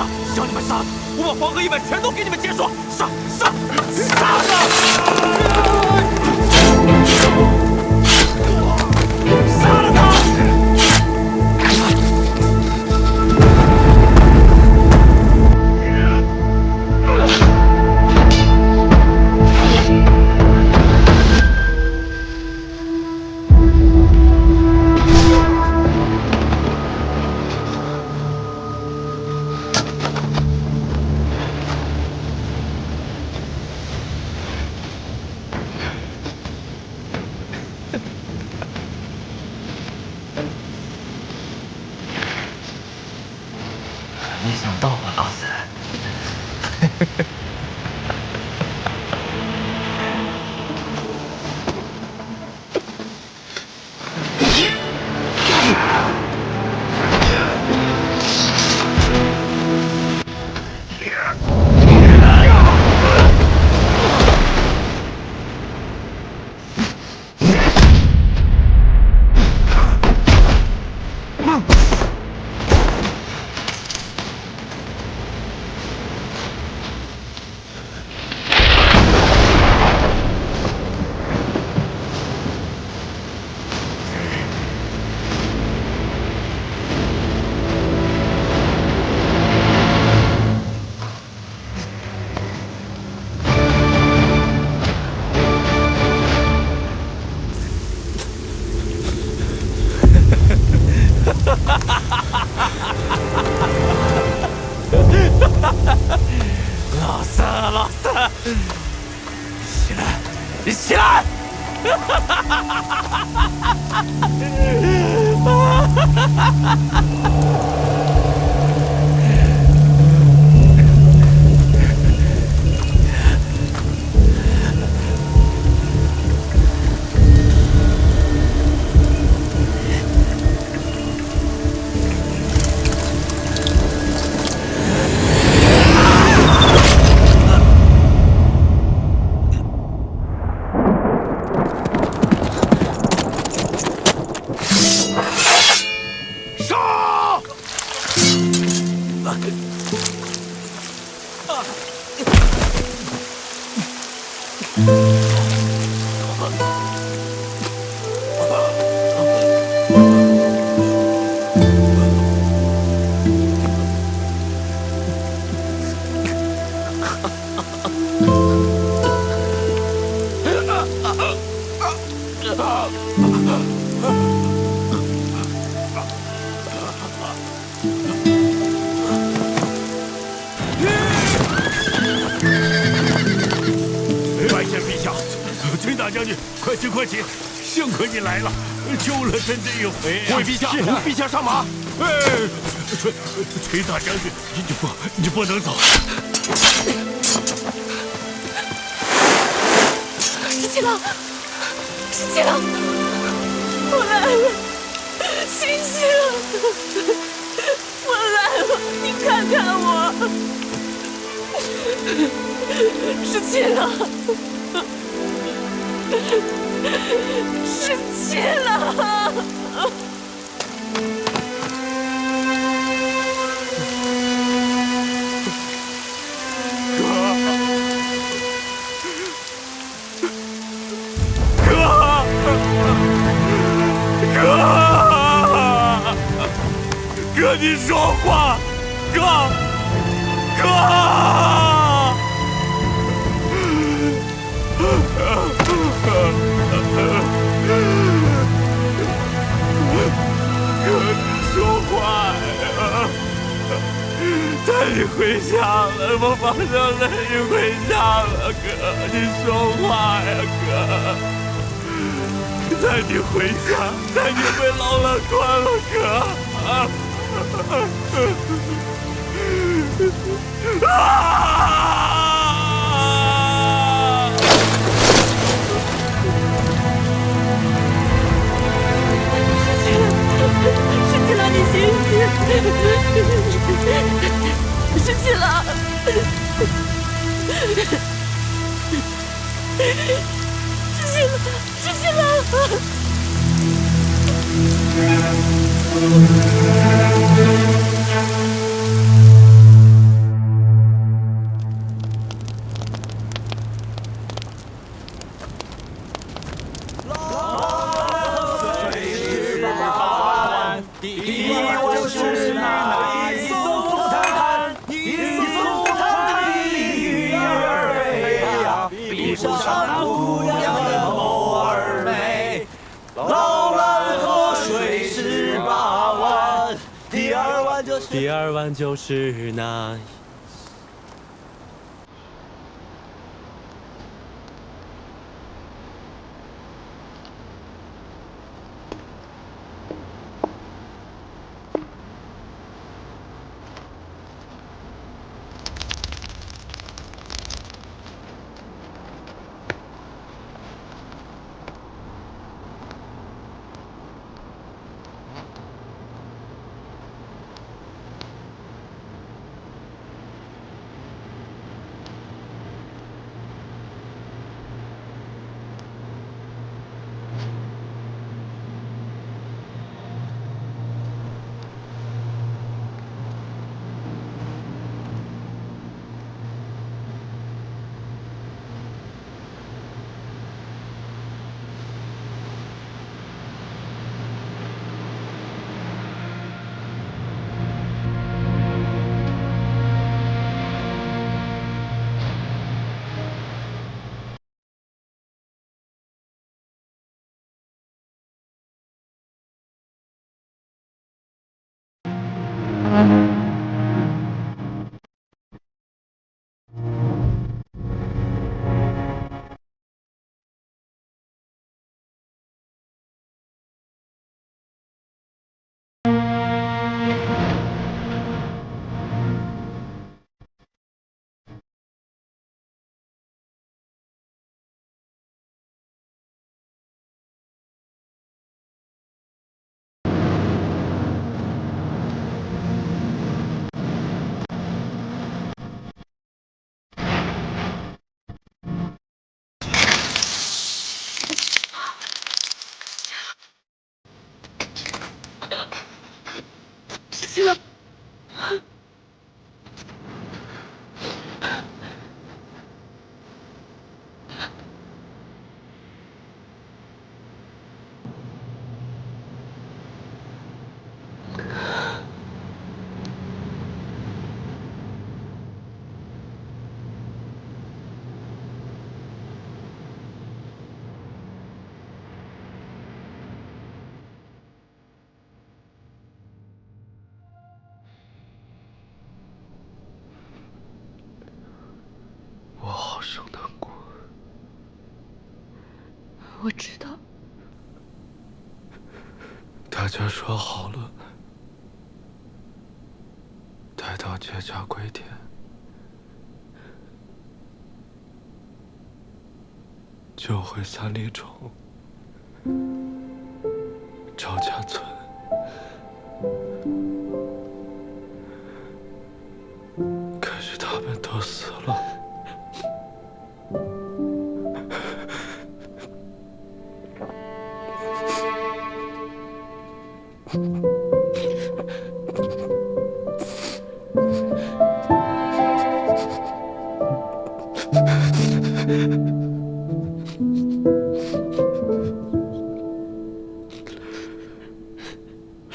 杀！将你们杀了！我把黄河一脉全都给你们结束！杀！杀！杀他！杀了他！ 没想到吧，老三。老三啊，老三，起来，你起来！崔大将军，快请快请！幸亏你来了，救了朕这一回啊！回陛下，陛下上马！哎，崔大将军，你不能走！十七郎，十七郎，我来了，醒醒！我来了，你看看我，十七郎。 十七郎，哥，你说话，哥。带你回家了，我马上带你回家了，哥，你说话呀，哥，带你回家，带你回老乐关了，哥。十七郎，你醒醒！十七郎，十七郎！第一万就是那一艘松涛，一艘松涛里鱼儿飞呀，比不上那姑娘的眸儿美。老兰河水18弯，第二弯就是那。我好生难过。我知道。大家说好了，待到结葭归田，就回三里冢赵家村。可是他们都死了。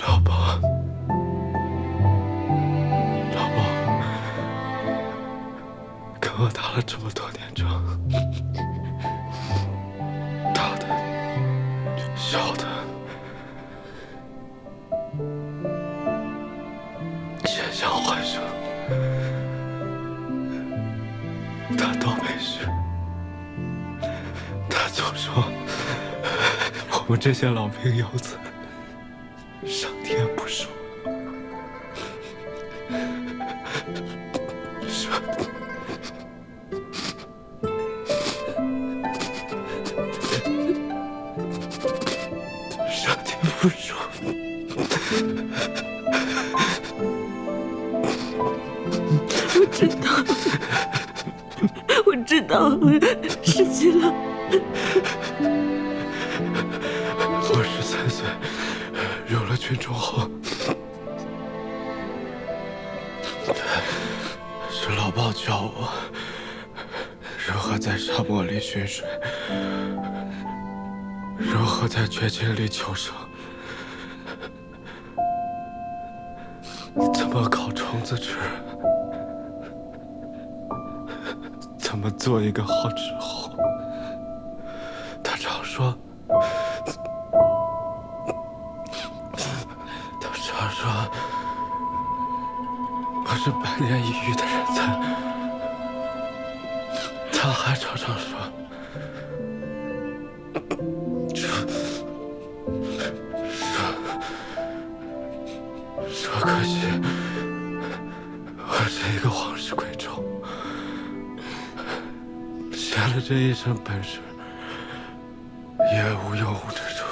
老婆，跟我打了这么多年仗，大的、小的，险象环生，他都没事。他总说我们这些老兵游子上天不熟，说上天不熟。我知道了，失去了。我13岁入了军中后，是老鮑教我如何在沙漠里寻水，如何在绝境里求生。么烤虫子吃？怎么做一个好之后？他常说，我是百年一遇的人才。他还常常说可惜我是一个皇室贵胄，学了这一身本事也无用武之处。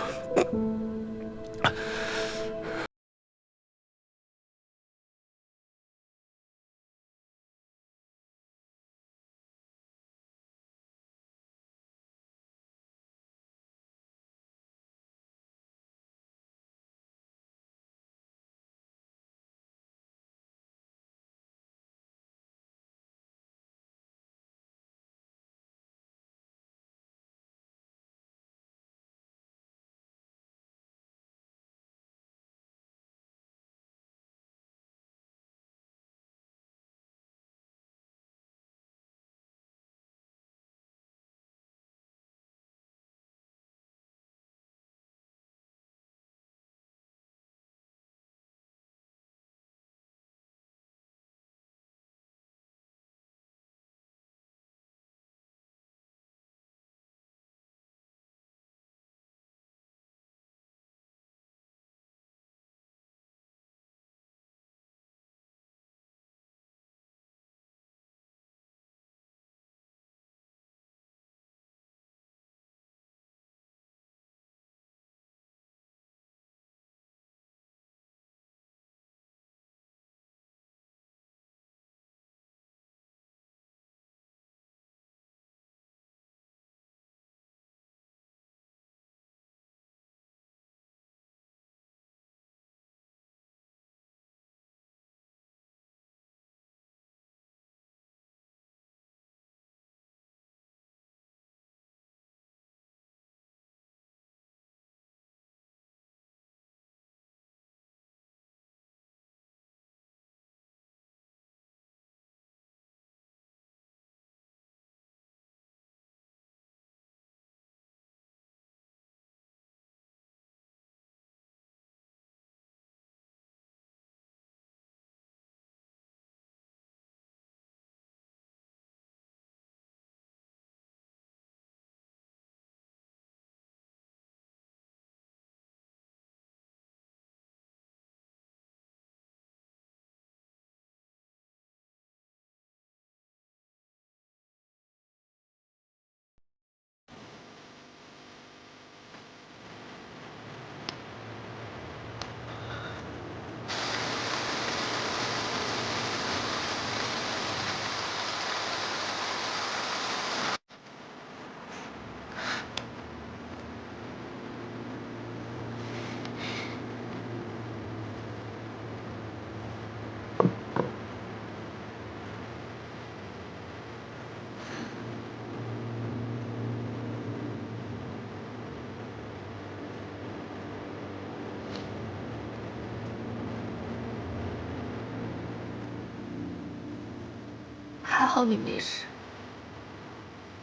还好你没事，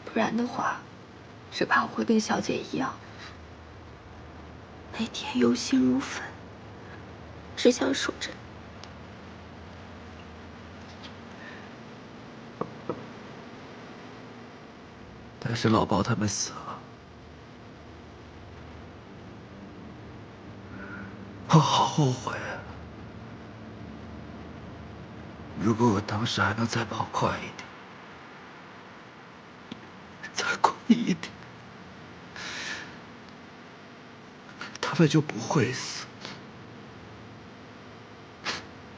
不然的话，只怕我会跟小姐一样，每天忧心如焚，只想守着你。但是老包他们死了，我好后悔啊！如果我当时还能再跑快一点，再快一点，他们就不会死，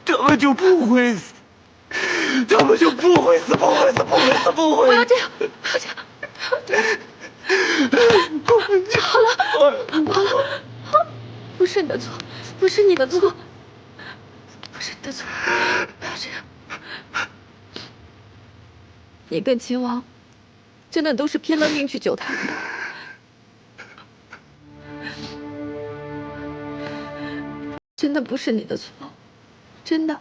他们就不会死，他们就不会死，不会死，不会死，不会死！不要这样，不要这样，不要这样。好了，好了，不是你的错，不是你的错，不是你的错，不要这样。你跟秦王真的都是拼了命去救他的，真的不是你的错，真的。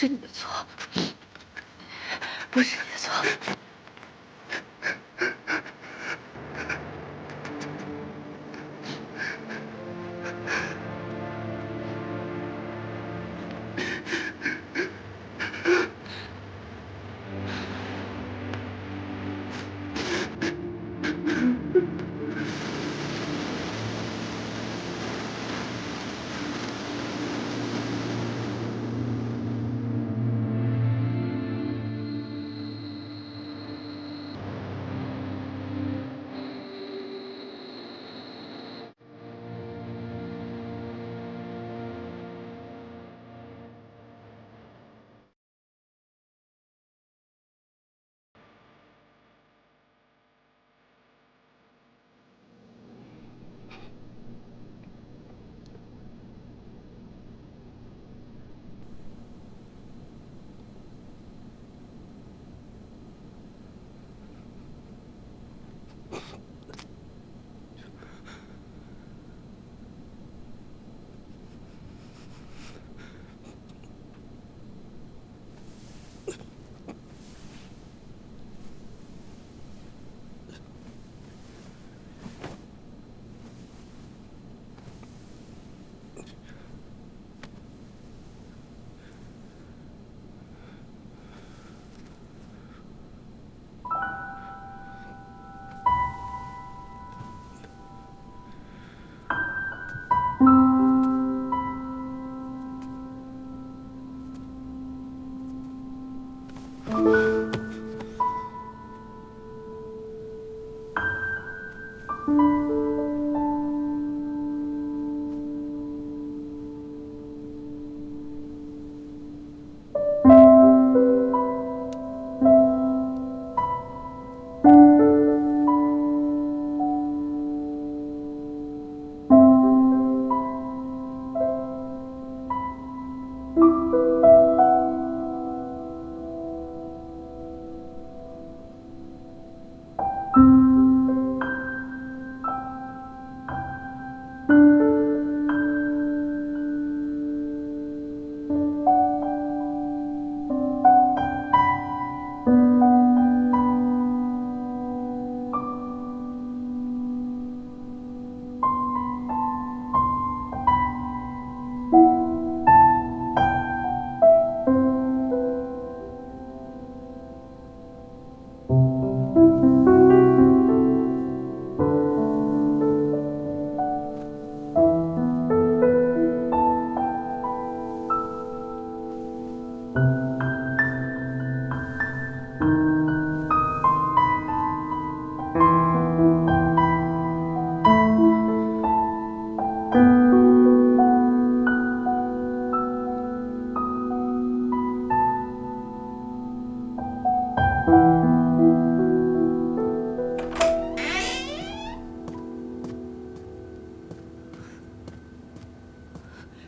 是你的错，不是你的错。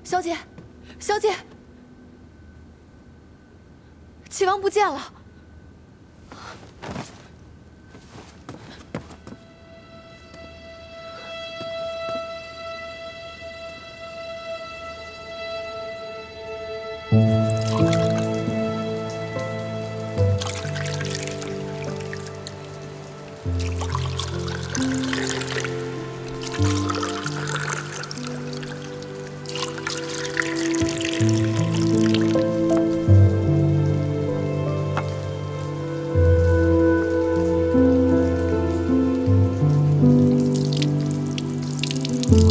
小姐，小姐，齐王不见了。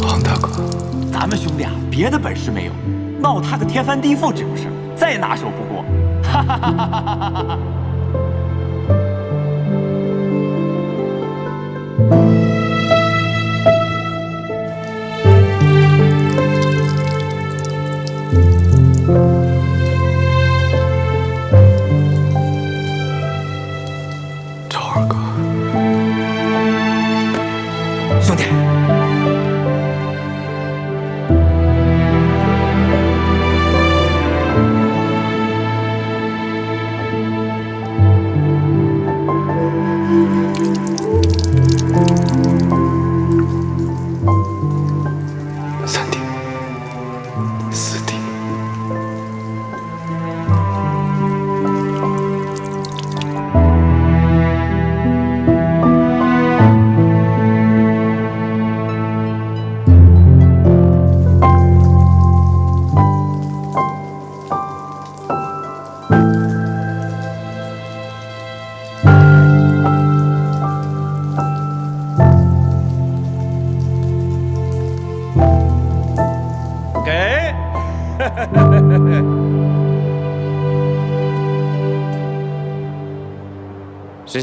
王大哥，咱们兄弟啊，别的本事没有，闹他个天翻地覆指不是，再拿手不过。哈哈哈哈哈哈！赵二哥，兄弟。三弟，四弟。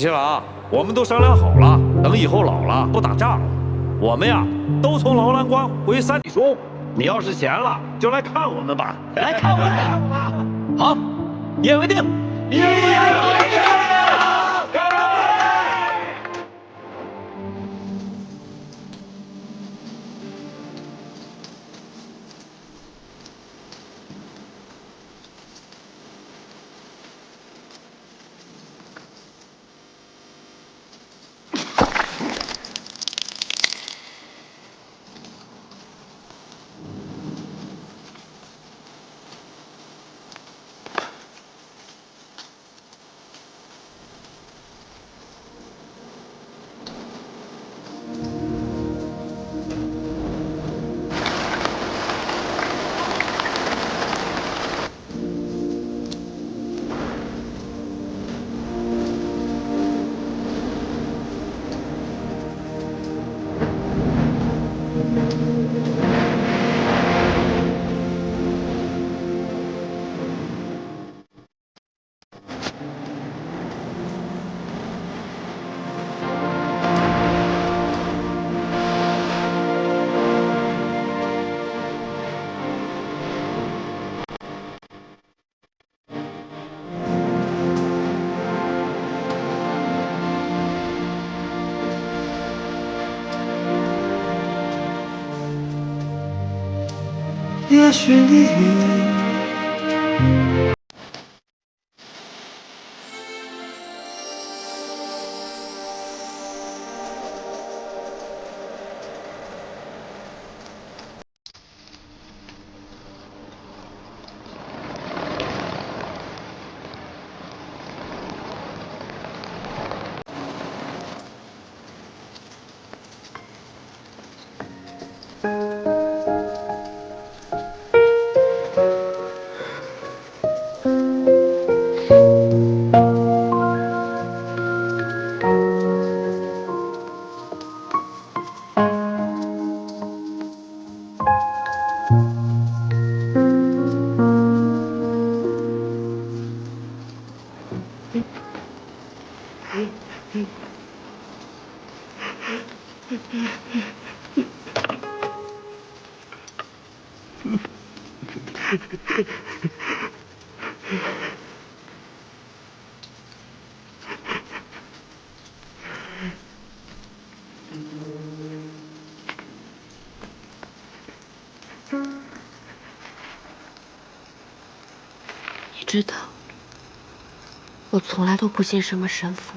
新郎，我们都商量好了，等以后老了不打仗了，我们呀都从劳兰关回三里松。你要是闲了，就来看我们吧，来看我们。好，一言为定。一言为定。也许你知道，我从来都不信什么神佛，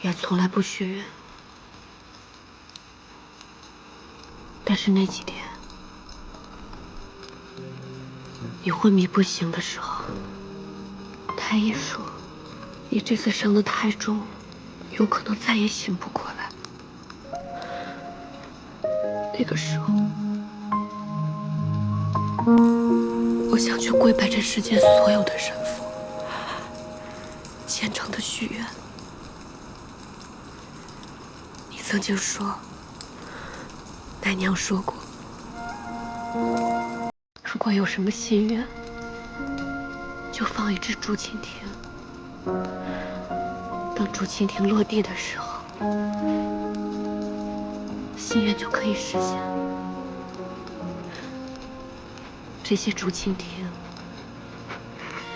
也从来不许愿。但是那几天，你昏迷不醒的时候，太医说你这次伤得太重，有可能再也醒不过来。那个时候，我想去跪拜这世间所有的神佛，虔诚的许愿。你曾经说，奶娘说过，如果有什么心愿，就放一只竹蜻蜓，等竹蜻蜓落地的时候，心愿就可以实现。这些竹蜻蜓，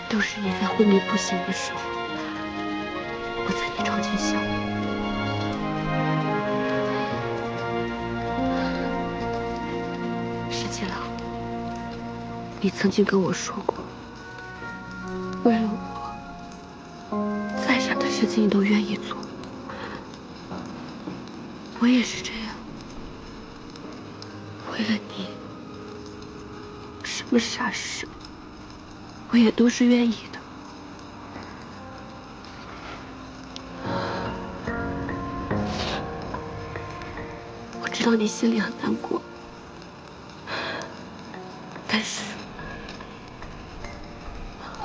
都是你在昏迷不醒的时候，我在你床前想的。石七郎，你曾经跟我说过，为了我，再傻的事情你都愿意做。我也是这样，为了你，什么傻事，我也都是愿意的。我知道你心里很难过，但是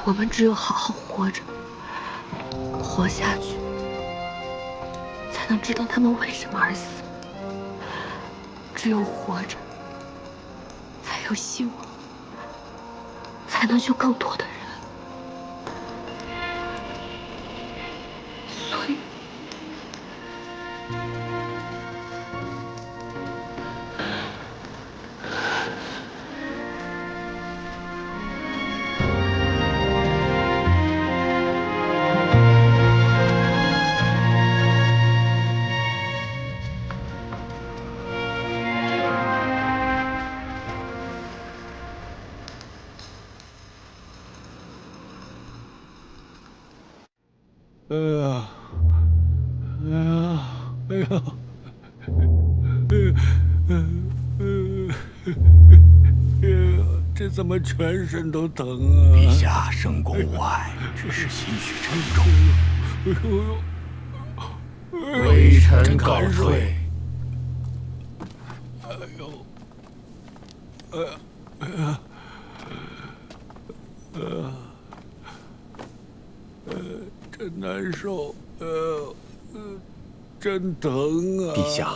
我们只有好好活着，活下去，才能知道他们为什么而死。只有活着，才有希望，才能救更多的人。这怎么全身都疼啊？陛下深宫无碍，只是心绪沉重。微臣告退。真难受，真疼啊！陛下，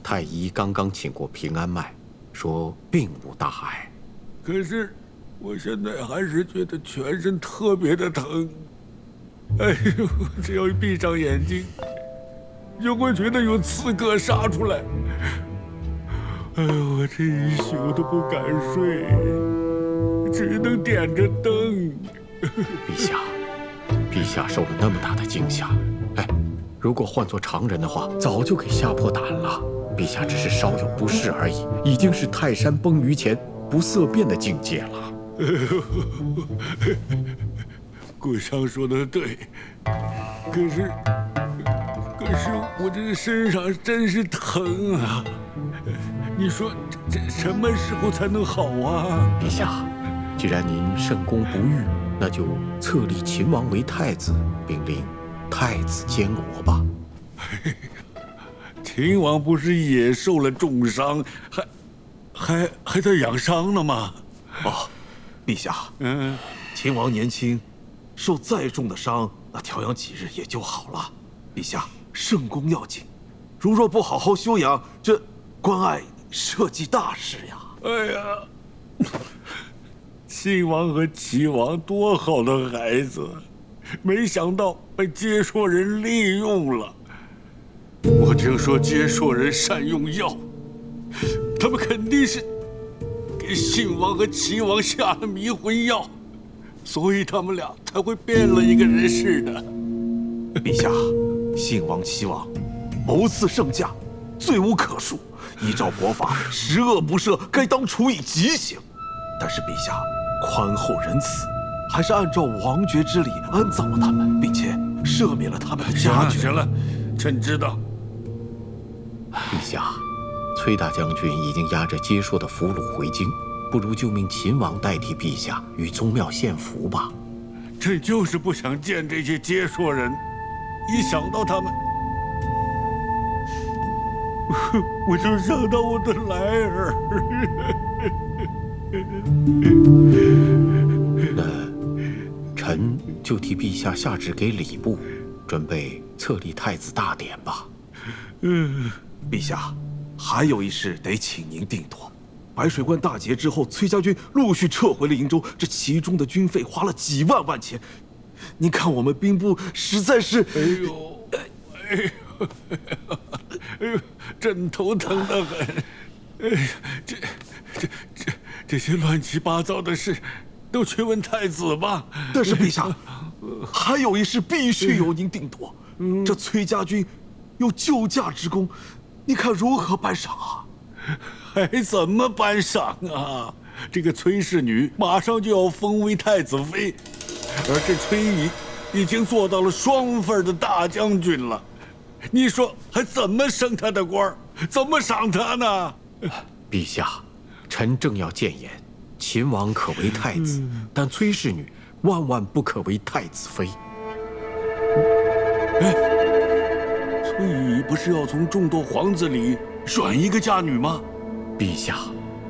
太医刚刚请过平安脉，说并无大碍。可是，我现在还是觉得全身特别的疼。哎呦，只要一闭上眼睛，就会觉得有刺客杀出来。哎呦，我这一宿都不敢睡，只能点着灯。陛下受了那么大的惊吓，哎，如果换做常人的话，早就给吓破胆了。陛下只是稍有不适而已，已经是泰山崩于前不色变的境界了。顾相说的对，可是我这身上真是疼啊！你说这什么时候才能好啊？陛下，既然您圣功不愈，那就册立秦王为太子，并令太子监国吧。秦王不是也受了重伤，还在养伤呢吗？哦，陛下，秦王年轻，受再重的伤，那调养几日也就好了。陛下，圣功要紧，如若不好好休养，这关爱社稷大事呀。哎呀，秦王和齐王多好的孩子，没想到被接硕人利用了。我听说接硕人善用药，他们肯定是给信王和齐王下了迷魂药，所以他们俩才会变了一个人似的。陛下，信王、齐王谋刺圣驾，罪无可恕，依照国法，十恶不赦，该当处以极刑。但是陛下宽厚仁慈，还是按照王爵之礼安葬了他们，并且赦免了他们的家眷。行了，臣知道。陛下，崔大将军已经押着接硕的俘虏回京，不如就命秦王代替陛下与宗庙献俘吧。朕就是不想见这些接硕人，一想到他们，我就想到我的来儿。那臣就替陛下下旨给礼部，准备册立太子大典吧。陛下，还有一事得请您定夺。白水关大捷之后，崔家军陆续撤回了瀛州，这其中的军费花了几万万钱。您看我们兵部实在是……哎呦，朕头疼得很。哎呀，这些乱七八糟的事，都去问太子吧。但是陛下，还有一事必须由您定夺。这崔家军有救驾之功，你看如何颁赏啊？还怎么颁赏啊？这个崔氏女马上就要封为太子妃，而这崔乙已经做到了双份的大将军了。你说还怎么升他的官儿？怎么赏他呢？陛下，臣正要谏言，秦王可为太子，但崔氏女万万不可为太子妃。崔乙不是要从众多皇子里选一个嫁女吗？陛下，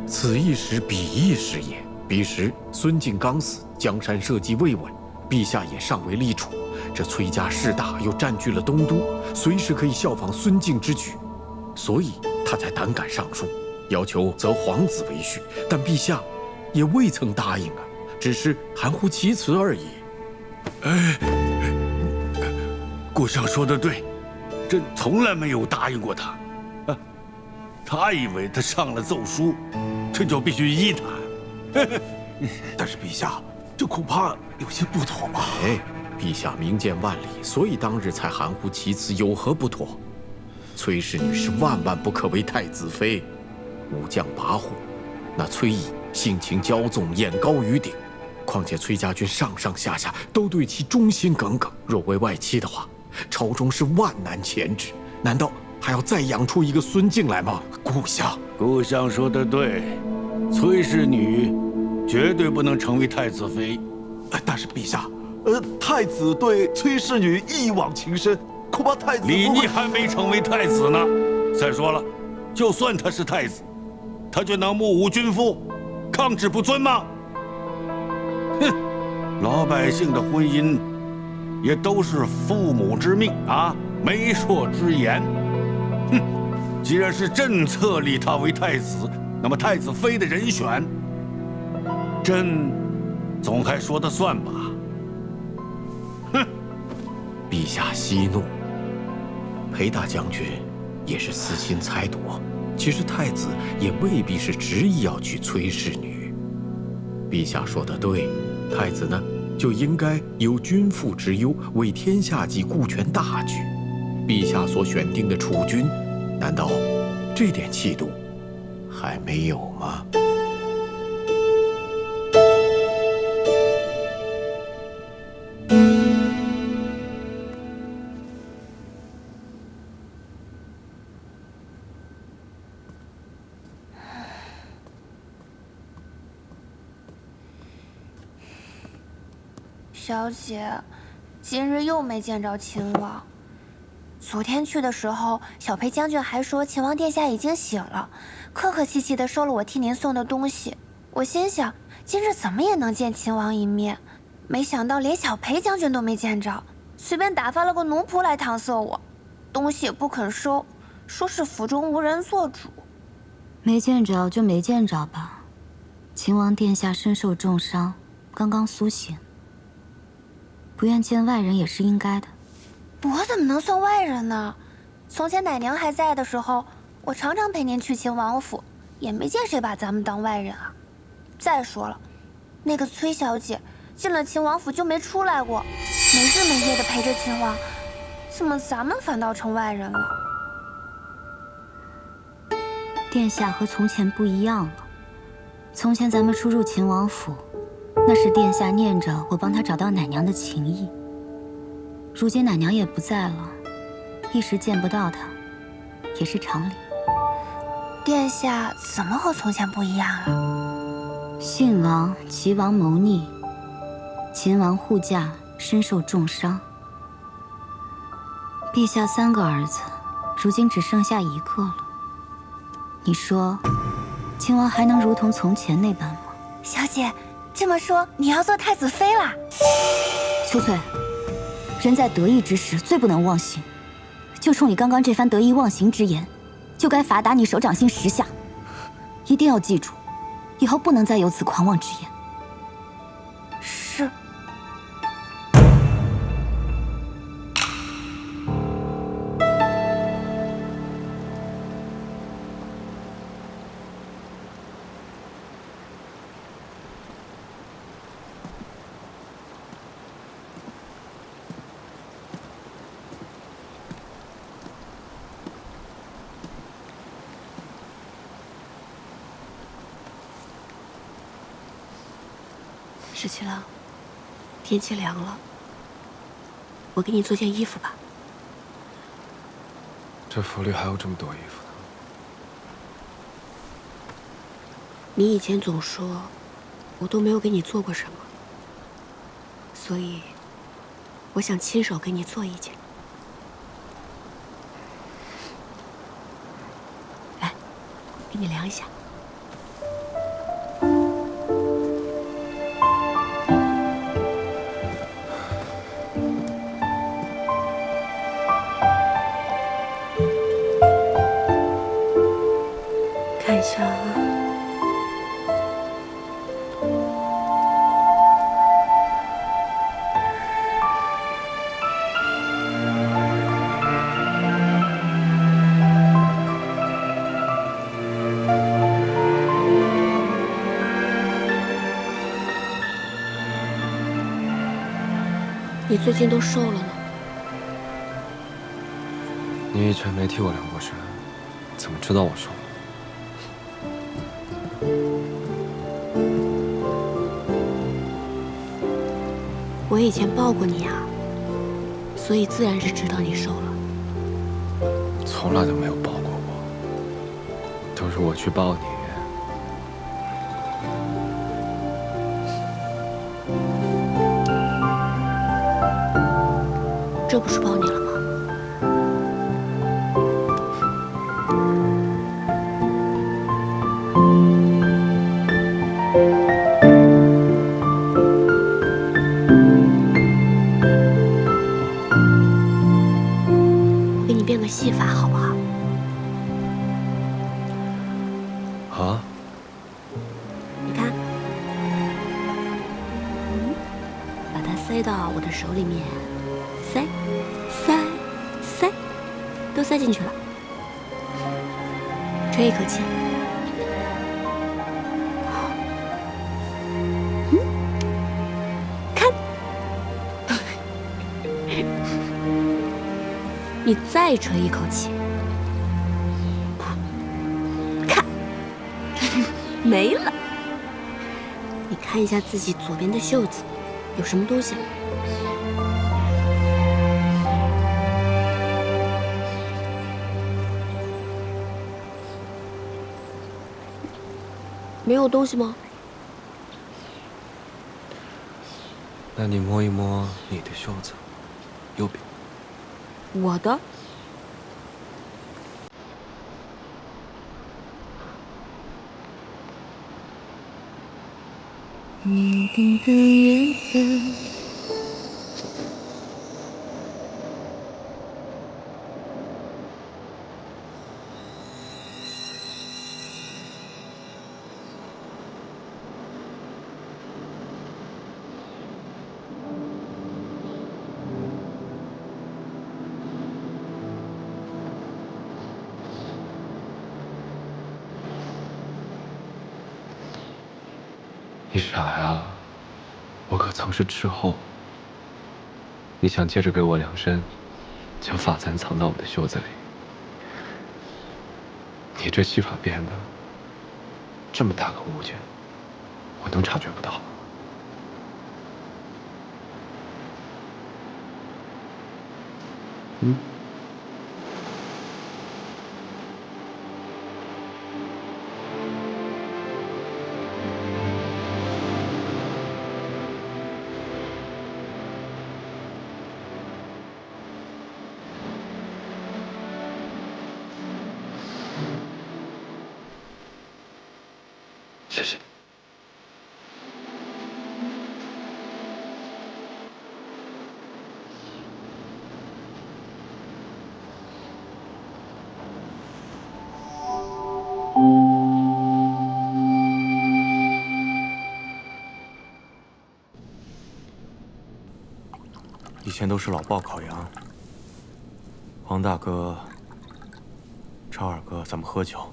此一时彼一时也。彼时孙敬刚死，江山社稷未稳，陛下也尚未立储。这崔家势大，又占据了东都，随时可以效仿孙敬之举，所以他才胆敢上书，要求择皇子为婿。但陛下也未曾答应啊，只是含糊其辞而已。顾相说得对，朕从来没有答应过他。啊，他以为他上了奏书，朕就必须依他。但是陛下，这恐怕有些不妥吧？哎，陛下明鉴万里，所以当日才含糊其辞，有何不妥？崔氏女是万万不可为太子妃，武将跋扈，那崔乙性情骄纵，眼高于顶。况且崔家军上上下下都对其忠心耿耿，若为外戚的话，朝中是万难牵制。难道还要再养出一个孙敬来吗？故乡说得对，崔氏女绝对不能成为太子妃。但是陛下，太子对崔氏女一往情深，恐怕太子李逆还没成为太子呢。再说了，就算他是太子，他就能目无君父，抗旨不遵吗？哼，老百姓的婚姻也都是父母之命啊，媒妁之言。哼，既然是朕册立他为太子，那么太子妃的人选，朕总还说得算吧？哼，陛下息怒，裴大将军也是私心猜度，其实太子也未必是执意要娶崔氏女。陛下说得对，太子呢就应该有君父之忧，为天下计，顾全大局。陛下所选定的储君，难道这点气度还没有吗？小姐，今日又没见着秦王。昨天去的时候，小裴将军还说秦王殿下已经醒了，客客气气的收了我替您送的东西。我心想，今日怎么也能见秦王一面，没想到连小裴将军都没见着，随便打发了个奴仆来搪塞我，东西也不肯收，说是府中无人做主。没见着就没见着吧，秦王殿下身受重伤，刚刚苏醒。不愿见外人也是应该的。我怎么能算外人呢？从前奶娘还在的时候，我常常陪您去秦王府，也没见谁把咱们当外人啊。再说了，那个崔小姐进了秦王府就没出来过，没日没夜的陪着秦王，怎么咱们反倒成外人了？殿下和从前不一样了。从前咱们出入秦王府，那是殿下念着我帮他找到奶娘的情谊。如今奶娘也不在了，一时见不到她，也是常理。殿下怎么和从前不一样了？信王、齐王谋逆，秦王护驾身受重伤。陛下3个儿子，如今只剩下1个了。你说，秦王还能如同从前那般吗？小姐，这么说你要做太子妃啦？秋翠，人在得意之时最不能忘形，就冲你刚刚这番得意忘形之言，就该罚打你手掌心10下。一定要记住，以后不能再有此狂妄之言。是。十七郎，天气凉了，我给你做件衣服吧。这府里还有这么多衣服呢。你以前总说，我都没有给你做过什么，所以我想亲手给你做一件。来，给你量一下。看一下啊。你最近都瘦了呢。你以前没替我量过身，怎么知道我瘦了？我以前抱过你啊，所以自然是知道你瘦了。从来都没有抱过我，都是我去抱你。这不是抱你了吗？我给你变个戏法好不好？啊？你看，把它塞到我的手里面，塞。都塞进去了，吹一口气。看，你再吹一口气。看，没了。你看一下自己左边的袖子，有什么东西？没有东西吗？那你摸一摸你的袖子，右边。我的？缘分。你傻呀！我可曾是斥候。你想借着给我量身，将发簪藏到我的袖子里。你这戏法变的这么大个物件，我能察觉不到？嗯？谢谢。以前都是老鲍烤羊，黄大哥、超二哥咱们喝酒，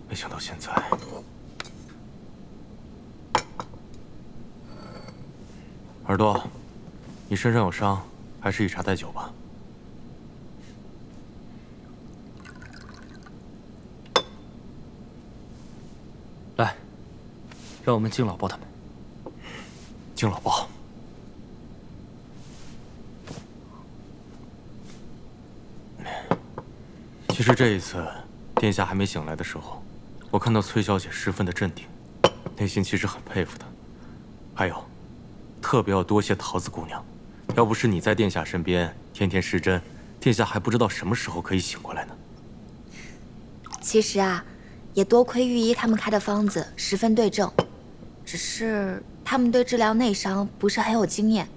没想到现在。耳朵，你身上有伤，还是以茶代酒吧。来，让我们敬老鲍他们。敬老鲍。其实这一次，殿下还没醒来的时候，我看到崔小姐十分的镇定，内心其实很佩服她。还有，特别要多谢桃子姑娘，要不是你在殿下身边天天施针，殿下还不知道什么时候可以醒过来呢。其实啊，也多亏御医他们开的方子十分对症，只是他们对治疗内伤不是很有经验。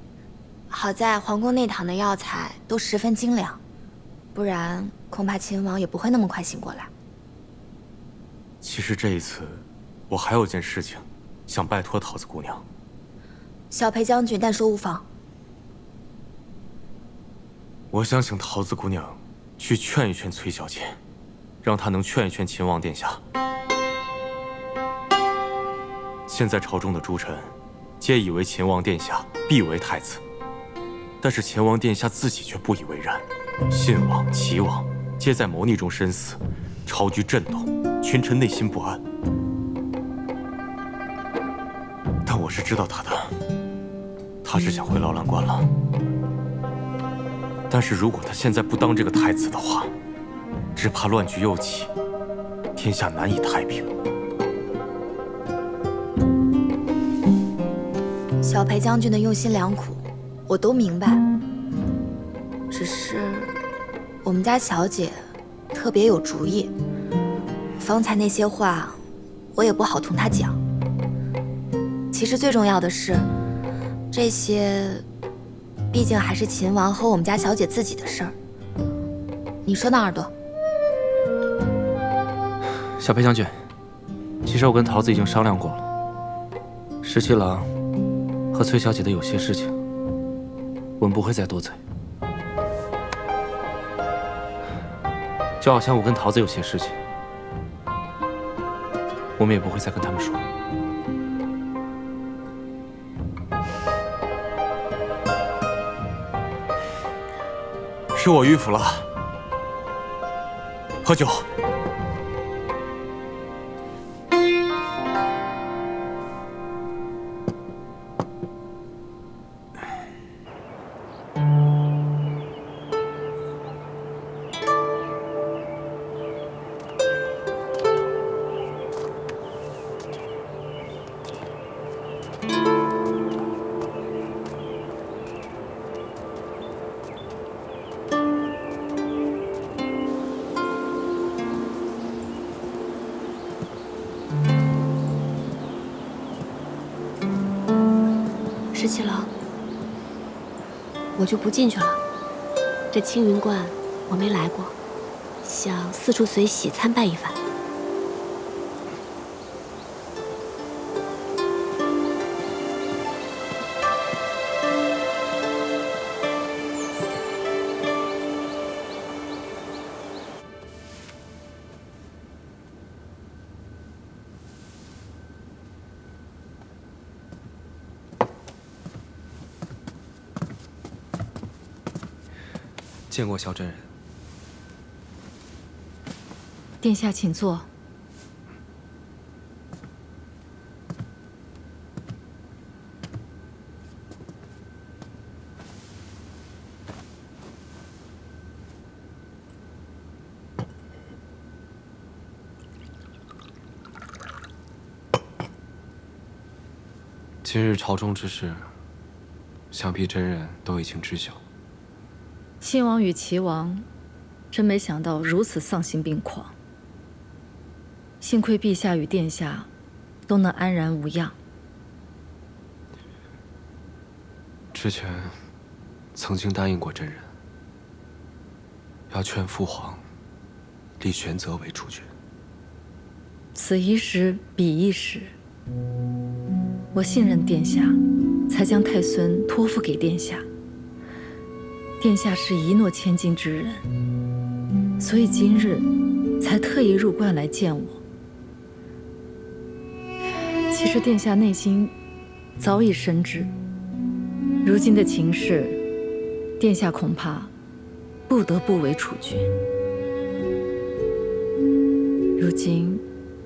好在皇宫内躺的药材都十分精良，不然恐怕秦王也不会那么快醒过来。其实这一次，我还有件事情想拜托桃子姑娘。小裴将军但说无妨。我想请桃子姑娘去劝一劝崔小姐，让她能劝一劝秦王殿下。现在朝中的诸臣皆以为秦王殿下必为太子，但是秦王殿下自己却不以为然。信王、齐王皆在谋逆中身死，朝局震动，群臣内心不安。但我是知道他的，他是想回劳兰关了。但是如果他现在不当这个太子的话，只怕乱局又起，天下难以太平。小裴将军的用心良苦，我都明白。只是我们家小姐特别有主意，方才那些话我也不好同她讲。其实最重要的是，这些毕竟还是秦王和我们家小姐自己的事儿。你说呢，耳朵？小裴将军，其实我跟桃子已经商量过了，十七郎和崔小姐的有些事情，我们不会再多嘴。就好像我跟桃子有些事情，我们也不会再跟他们说。是我迂腐了，喝酒。十七郎，我就不进去了。这青云观我没来过，想四处随喜参拜一番。见过萧真人。殿下请坐。今日朝中之事，想必真人都已经知晓。信王与齐王，真没想到如此丧心病狂。幸亏陛下与殿下都能安然无恙。之前曾经答应过真人，要劝父皇立玄泽为储君。此一时彼一时，我信任殿下，才将太孙托付给殿下。殿下是一诺千金之人，所以今日才特意入关来见我。其实殿下内心早已深知，如今的情势，殿下恐怕不得不为储君。如今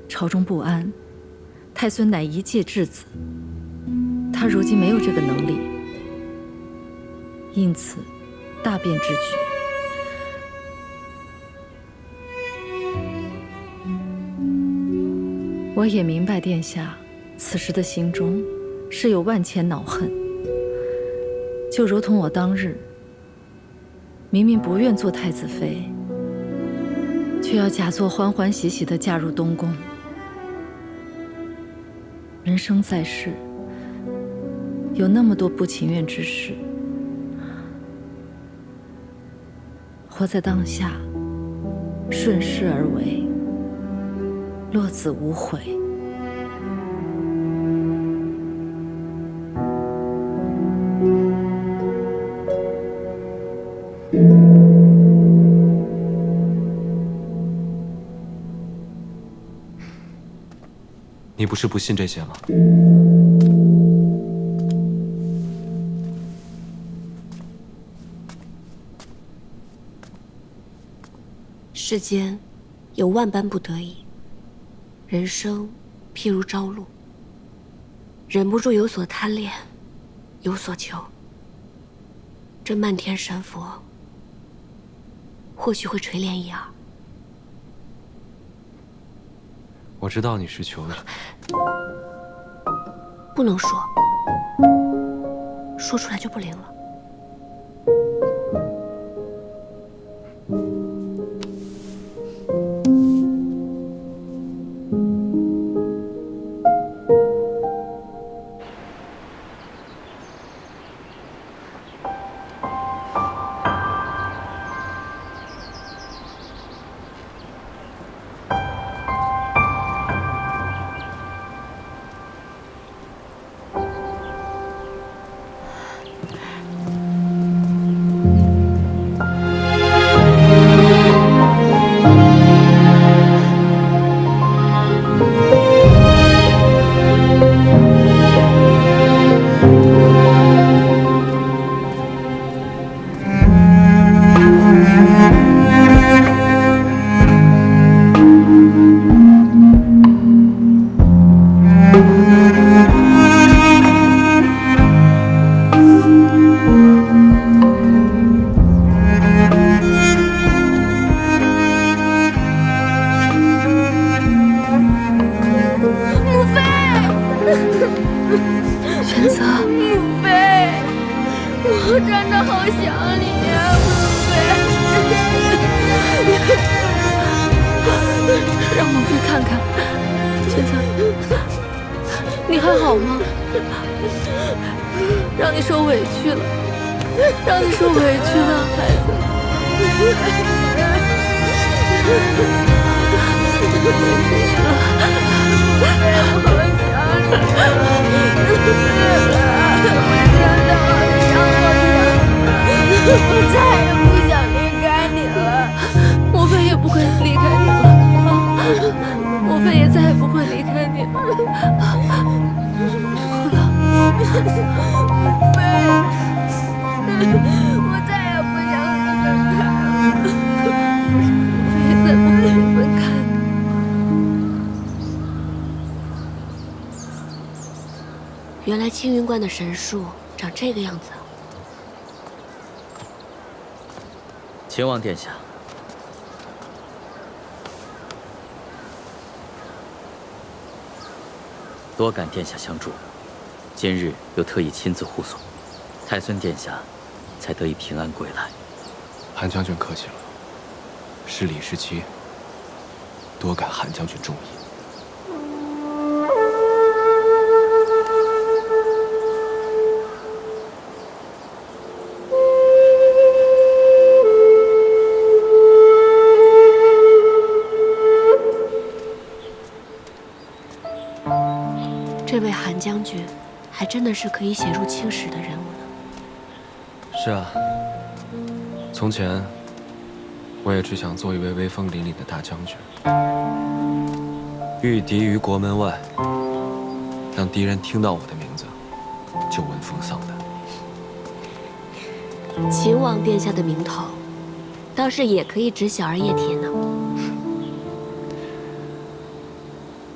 朝中不安，太孙乃一介质子，他如今没有这个能力，因此大变之举。我也明白殿下此时的心中是有万千恼恨，就如同我当日明明不愿做太子妃，却要假作欢欢喜喜地嫁入东宫。人生在世，有那么多不情愿之事，活在当下，顺势而为，落子无悔。你不是不信这些吗？世间有万般不得已，人生譬如朝露，忍不住有所贪恋，有所求。这漫天神佛，或许会锤炼一二。我知道你是求的，不能说，说出来就不灵了。原来青云观的神树长这个样子。秦王殿下，多感殿下相助，今日又特意亲自护送，太孙殿下才得以平安归来。韩将军客气了，是礼是期，多感韩将军重意。这位韩将军，还真的是可以写入青史的人物呢。是啊，从前我也只想做一位威风凛凛的大将军，御敌于国门外，让敌人听到我的名字就闻风丧胆。秦王殿下的名头，倒是也可以指小儿叶铁呢。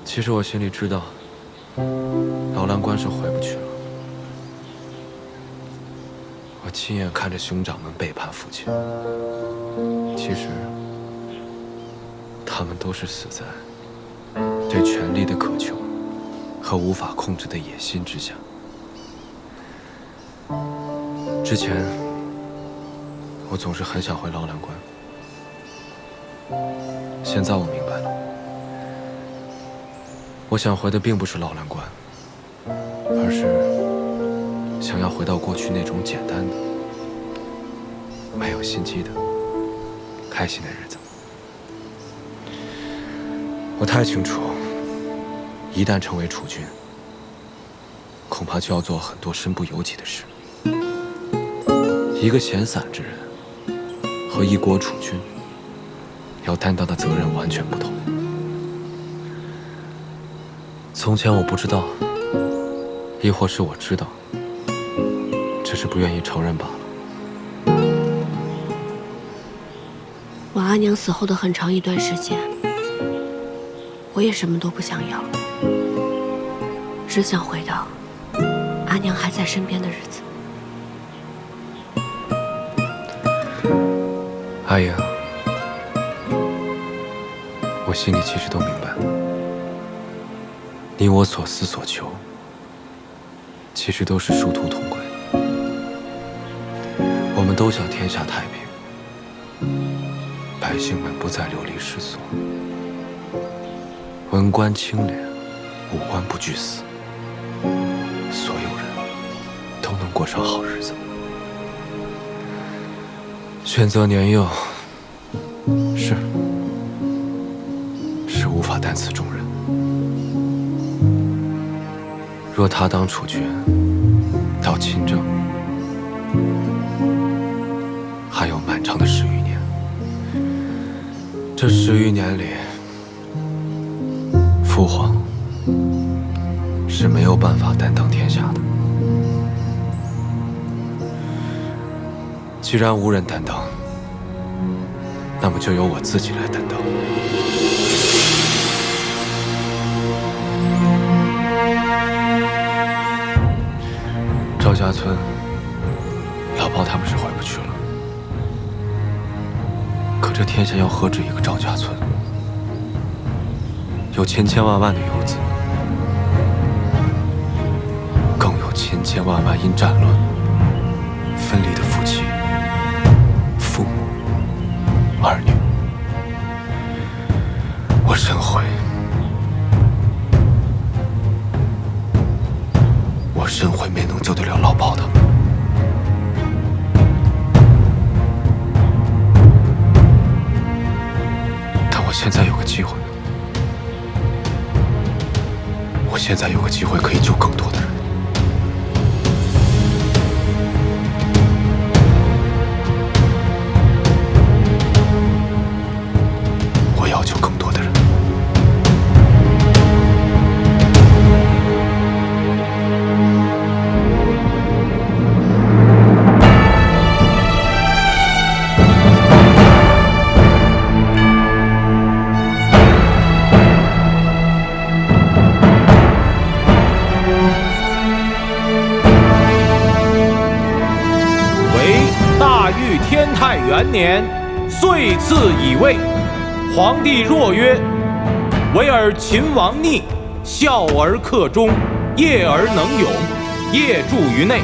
其实我心里知道，劳兰关是回不去了。我亲眼看着兄长们背叛父亲，其实他们都是死在对权力的渴求和无法控制的野心之下。之前我总是很想回劳兰关，现在我明白了，我想回的并不是劳兰关，而是想要回到过去那种简单的、没有心机的、开心的日子。我太清楚，一旦成为储君，恐怕就要做很多身不由己的事。一个闲散之人和一国储君要担当的责任完全不同。从前我不知道，亦或是我知道，只是不愿意承认罢了。我阿娘死后的很长一段时间，我也什么都不想要，只想回到阿娘还在身边的日子。阿言，我心里其实都明白，你我所思所求，其实都是殊途同归。我们都想天下太平，百姓们不再流离失所，文官清廉，武官不惧死，所有人都能过上好日子。选择年幼，是无法担此重任。若他当储君，到亲政，还有漫长的10余年。这10余年里，父皇是没有办法担当天下的。既然无人担当，那么就由我自己来担当。赵家村，老包他们是回不去了。可这天下要何止一个赵家村？有千千万万的游子，更有千千万万因战乱分离的夫妻、父母、儿女。我深悔，没能救得了老包他们。但我现在有个机会，我现在有个机会可以救更多的人。我要救更多的人。天泰元年，岁次乙未，皇帝若曰：“唯尔秦王逆，孝而克忠，业而能勇，业著于内，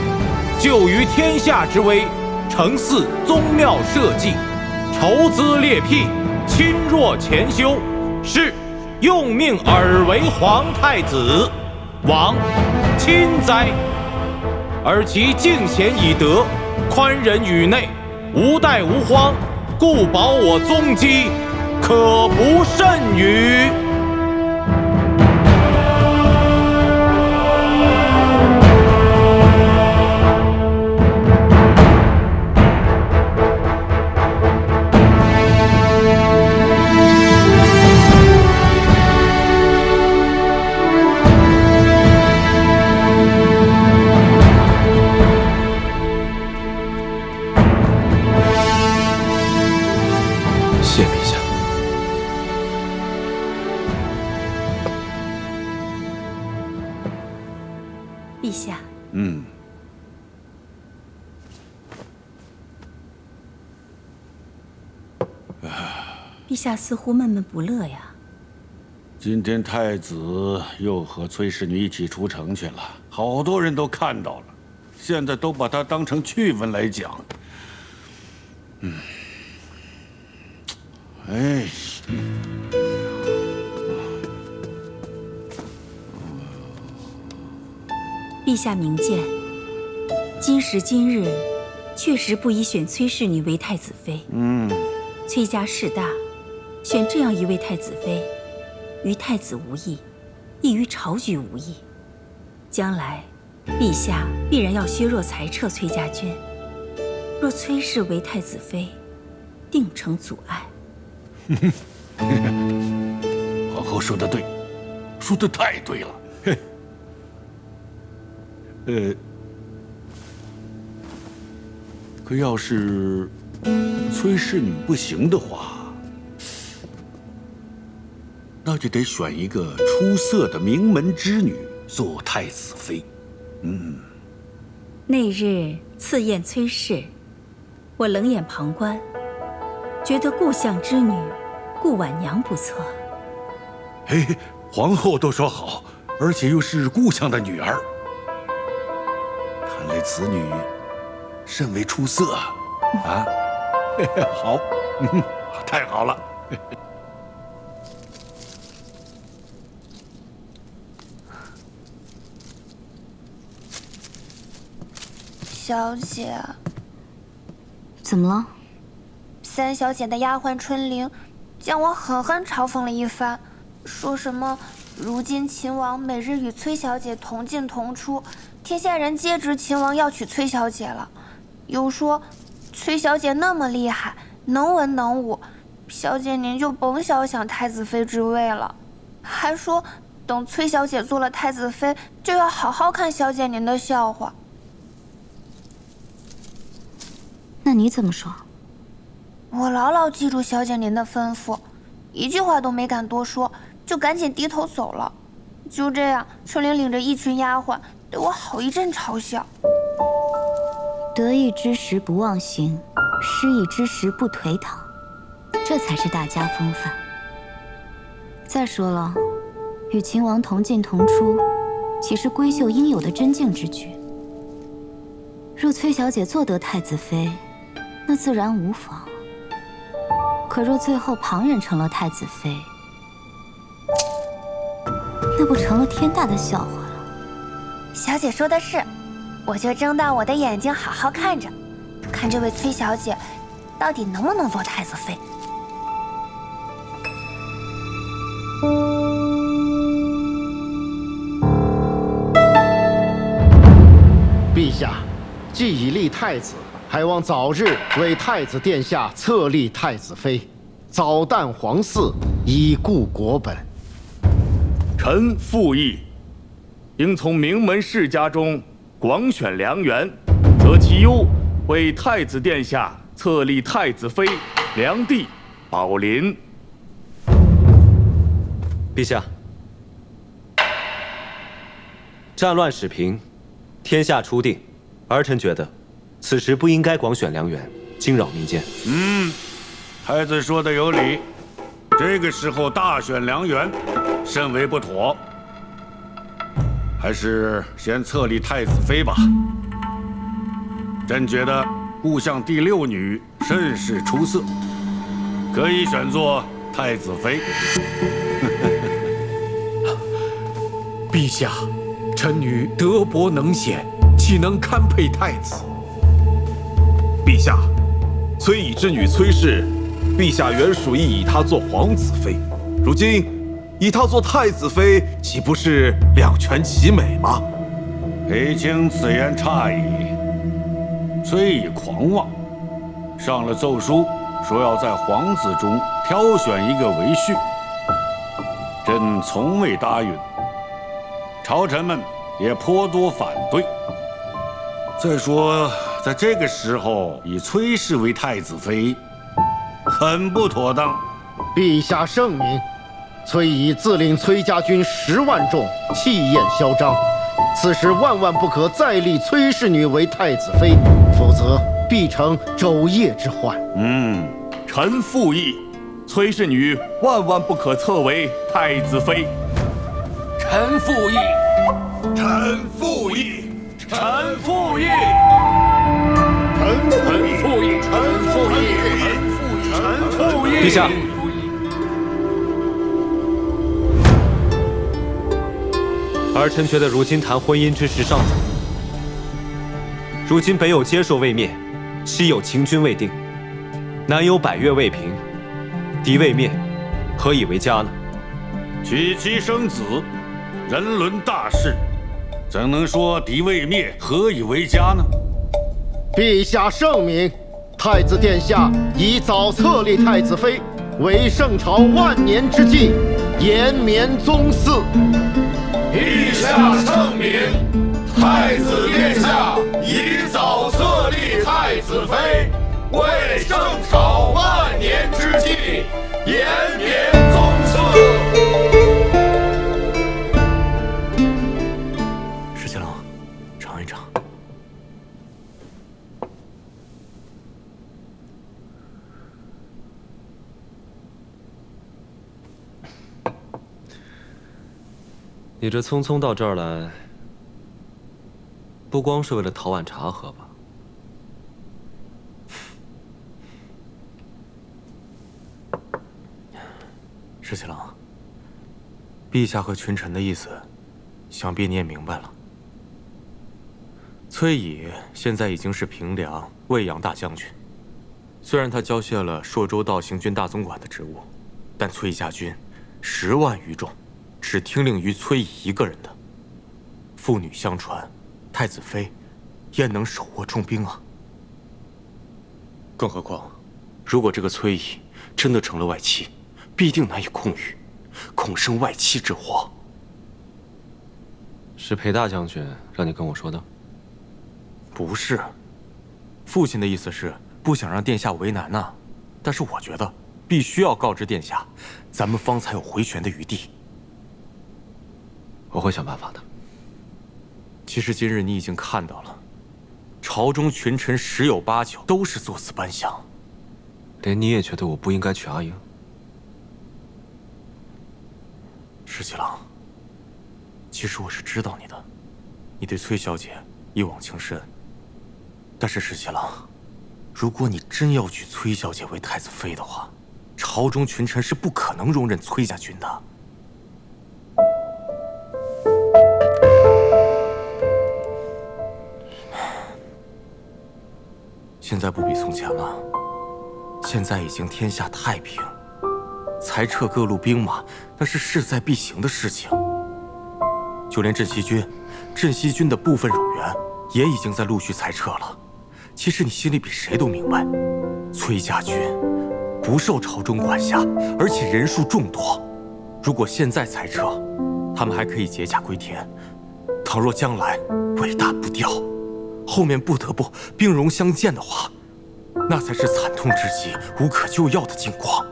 救于天下之危，承祀宗庙社稷，筹资列辟，亲弱前修，是用命尔为皇太子，王亲哉！而其敬贤以德，宽仁于内，无怠无荒，故保我宗基，可不甚于。”谢陛下。陛下，陛下似乎闷闷不乐呀。今天太子又和崔氏女一起出城去了，好多人都看到了，现在都把他当成趣闻来讲。哎，陛下明鉴，今时今日，确实不宜选崔氏女为太子妃。崔家势大，选这样一位太子妃，于太子无益，亦于朝局无益。将来，陛下必然要削弱裁撤崔家军，若崔氏为太子妃，定成阻碍。皇后说得对，说得太对了。可要是崔氏女不行的话，那就得选一个出色的名门之女做太子妃。那日赐宴崔氏，我冷眼旁观，觉得故相之女顾婉娘不错。嘿，皇后都说好，而且又是故相的女儿，看来此女甚为出色啊！好，太好了。小姐，怎么了？三小姐的丫鬟春玲将我狠狠嘲讽了一番，说什么如今秦王每日与崔小姐同进同出，天下人皆知秦王要娶崔小姐了，又说崔小姐那么厉害，能文能武，小姐您就甭小想太子妃之位了，还说等崔小姐做了太子妃，就要好好看小姐您的笑话。那你怎么说？我牢牢记住小姐您的吩咐，一句话都没敢多说，就赶紧低头走了。就这样，春玲领着一群丫鬟对我好一阵嘲笑。得意之时不忘形，失意之时不颓唐，这才是大家风范。再说了，与秦王同进同出，岂是闺秀应有的贞静之举？若崔小姐做得太子妃，那自然无妨。可若最后旁人成了太子妃，那不成了天大的笑话了。小姐说的是，我就睁大我的眼睛好好看着，看这位崔小姐到底能不能做太子妃。陛下，既已立太子，还望早日为太子殿下册立太子妃，早诞皇嗣，以固国本。臣附议，应从名门世家中广选良缘，择其优，为太子殿下册立太子妃梁帝宝林。陛下，战乱始平，天下初定，儿臣觉得此时不应该广选良缘，惊扰民间。太子说的有理，这个时候大选良缘，甚为不妥。还是先册立太子妃吧。朕觉得故相第6女甚是出色，可以选作太子妃。陛下，臣女德薄能贤，岂能堪配太子？陛下，崔乙之女崔氏，陛下原属意以她做皇子妃，如今以她做太子妃，岂不是两全其美吗？裴卿此言差矣。崔乙狂妄，上了奏书，说要在皇子中挑选一个为婿。朕从未答应，朝臣们也颇多反对。再说，在这个时候以崔氏为太子妃，很不妥当。陛下圣明，崔乙自领崔家军10万众，气焰嚣张，此时万万不可再立崔氏女为太子妃，否则必成昼夜之患。臣附议，崔氏女万万不可册为太子妃。臣附议，臣附议，臣附议，臣附议，臣附议，臣附议。陛下，儿臣觉得如今谈婚姻之事尚早。如今北有接受未灭，西有秦军未定，南有百越未平，敌未灭，何以为家呢？娶妻生子，人伦大事，怎能说敌未灭，何以为家呢？陛下圣明，太子殿下已早册立太子妃，为圣朝万年之计，延绵宗嗣。陛下圣明，太子殿下已早册立太子妃，为圣朝万年之计，延绵宗嗣。你这匆匆到这儿来，不光是为了讨碗茶喝吧？石七郎，陛下和群臣的意思，想必你也明白了。崔乙现在已经是平凉卫阳大将军，虽然他交卸了朔州道行军大总管的职务，但崔家军10万余众，只听令于崔乙一个人的。父女相传，太子妃焉能手握重兵啊？更何况，如果这个崔乙真的成了外戚，必定难以控御，恐生外戚之祸。是裴大将军让你跟我说的？不是，父亲的意思是不想让殿下为难呐。但是我觉得必须要告知殿下，咱们方才有回旋的余地。我会想办法的。其实今日你已经看到了，朝中群臣10有8九都是作死班相。连你也觉得我不应该娶阿英？石七郎，其实我是知道你的，你对崔小姐一往情深。但是石七郎，如果你真要娶崔小姐为太子妃的话，朝中群臣是不可能容忍崔家军的。现在不比从前了，现在已经天下太平，裁撤各路兵马那是势在必行的事情。就连镇西军的部分冗员也已经在陆续裁撤了。其实你心里比谁都明白，崔家军不受朝中管辖，而且人数众多。如果现在裁撤，他们还可以解甲归田；倘若将来尾大不掉，后面不得不兵戎相见的话，那才是惨痛至极、无可救药的境况。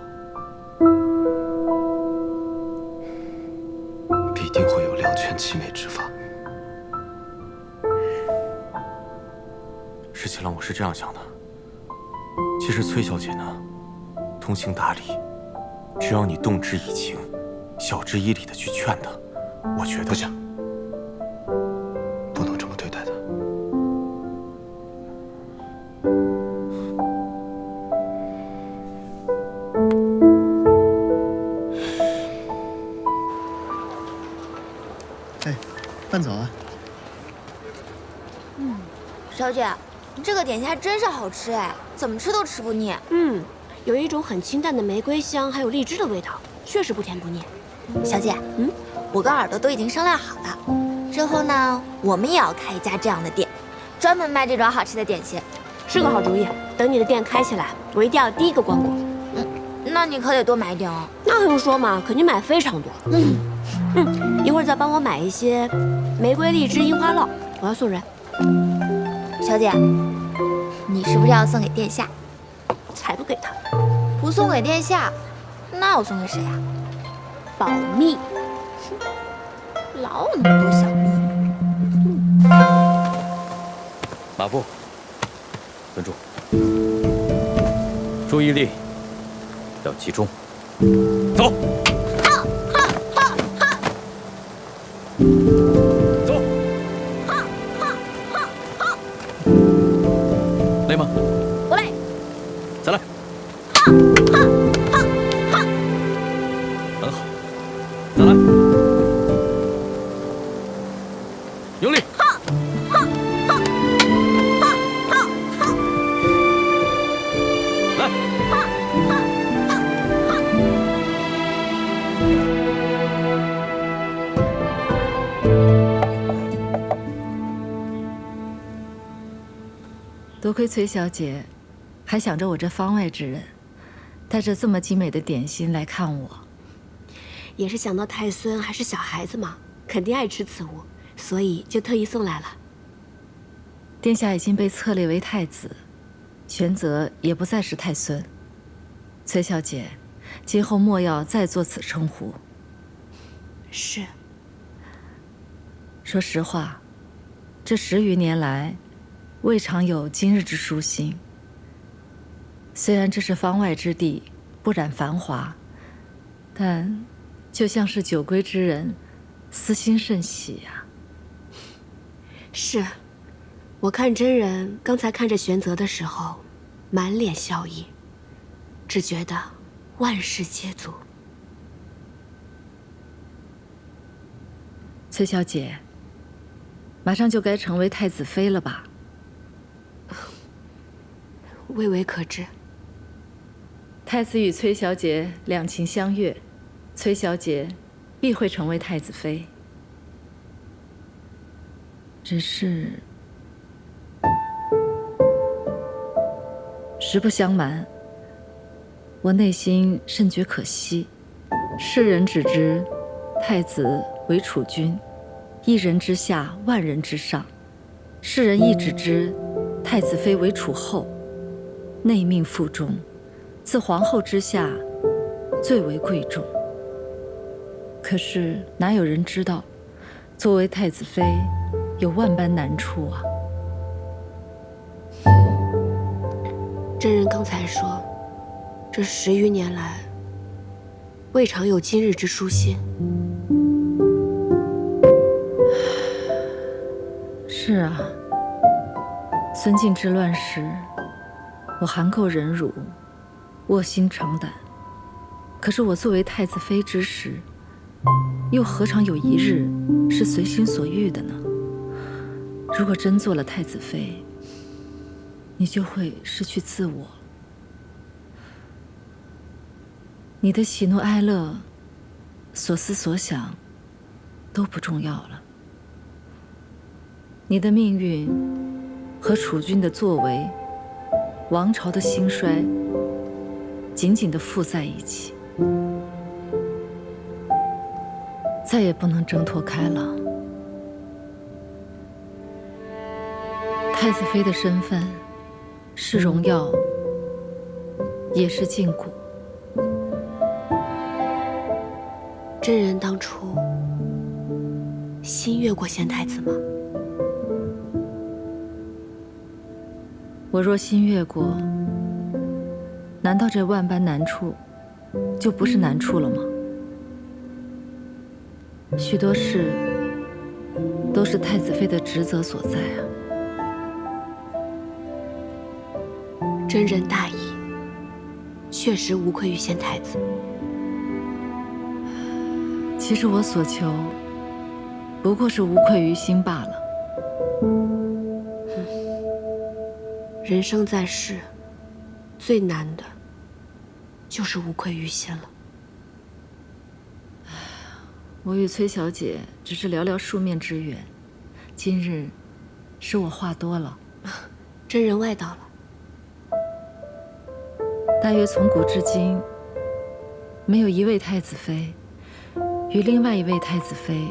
必定会有两全其美之法。石七郎，我是这样想的。其实崔小姐呢，通情达理，只要你动之以情，晓之以理的去劝她，我觉得不行，不能这么对待她。哎，饭早啊。小姐，这个点心还真是好吃哎，怎么吃都吃不腻。有一种很清淡的玫瑰香，还有荔枝的味道，确实不甜不腻。小姐，我跟耳朵都已经商量好了，之后呢，我们也要开一家这样的店，专门卖这种好吃的点心。是个好主意。等你的店开起来，我一定要第一个光顾。那你可得多买一点哦。那还用说吗？肯定买非常多。一会儿再帮我买一些玫瑰、荔枝、樱花酪，我要送人。小姐，你是不是要送给殿下？才不给他！不送给殿下，那我送给谁呀？保密。老有那么多小秘。马步，稳住，注意力要集中，走。累吗？不累。再来。很好，再来。用力。来。多亏崔小姐还想着我这方外之人，带着这么精美的点心来看我。也是想到太孙还是小孩子嘛，肯定爱吃此物，所以就特意送来了。殿下已经被册立为太子，玄泽也不再是太孙。崔小姐，今后莫要再做此称呼。是。说实话，这10余年来，未尝有今日之舒心。虽然这是方外之地，不染繁华，但就像是久归之人，私心甚喜呀。是，我看真人刚才看着玄泽的时候，满脸笑意，只觉得万事皆足。崔小姐，马上就该成为太子妃了吧？未为可知。太子与崔小姐两情相悦，崔小姐必会成为太子妃。只是，实不相瞒，我内心甚觉可惜。世人只知太子为储君，一人之下，万人之上；世人亦只知太子妃为储后，内命腹中，自皇后之下，最为贵重。可是哪有人知道，作为太子妃，有万般难处啊！真人刚才说，这10余年来，未尝有今日之舒心。是啊，孙晋之乱时，我含垢忍辱，卧薪尝胆。可是我作为太子妃之时，又何尝有一日是随心所欲的呢？如果真做了太子妃，你就会失去自我。你的喜怒哀乐、所思所想都不重要了。你的命运和储君的作为、王朝的兴衰，紧紧地附在一起，再也不能挣脱开了。太子妃的身份是荣耀，也是禁锢。真人当初心悦过贤太子吗？我若心悦过，难道这万般难处就不是难处了吗？许多事都是太子妃的职责所在啊。真人大义，确实无愧于贤太子。其实我所求，不过是无愧于心罢了。人生在世，最难的，就是无愧于心了。我与崔小姐只是寥寥数面之缘，今日是我话多了。真人外道了。大约从古至今，没有一位太子妃与另外一位太子妃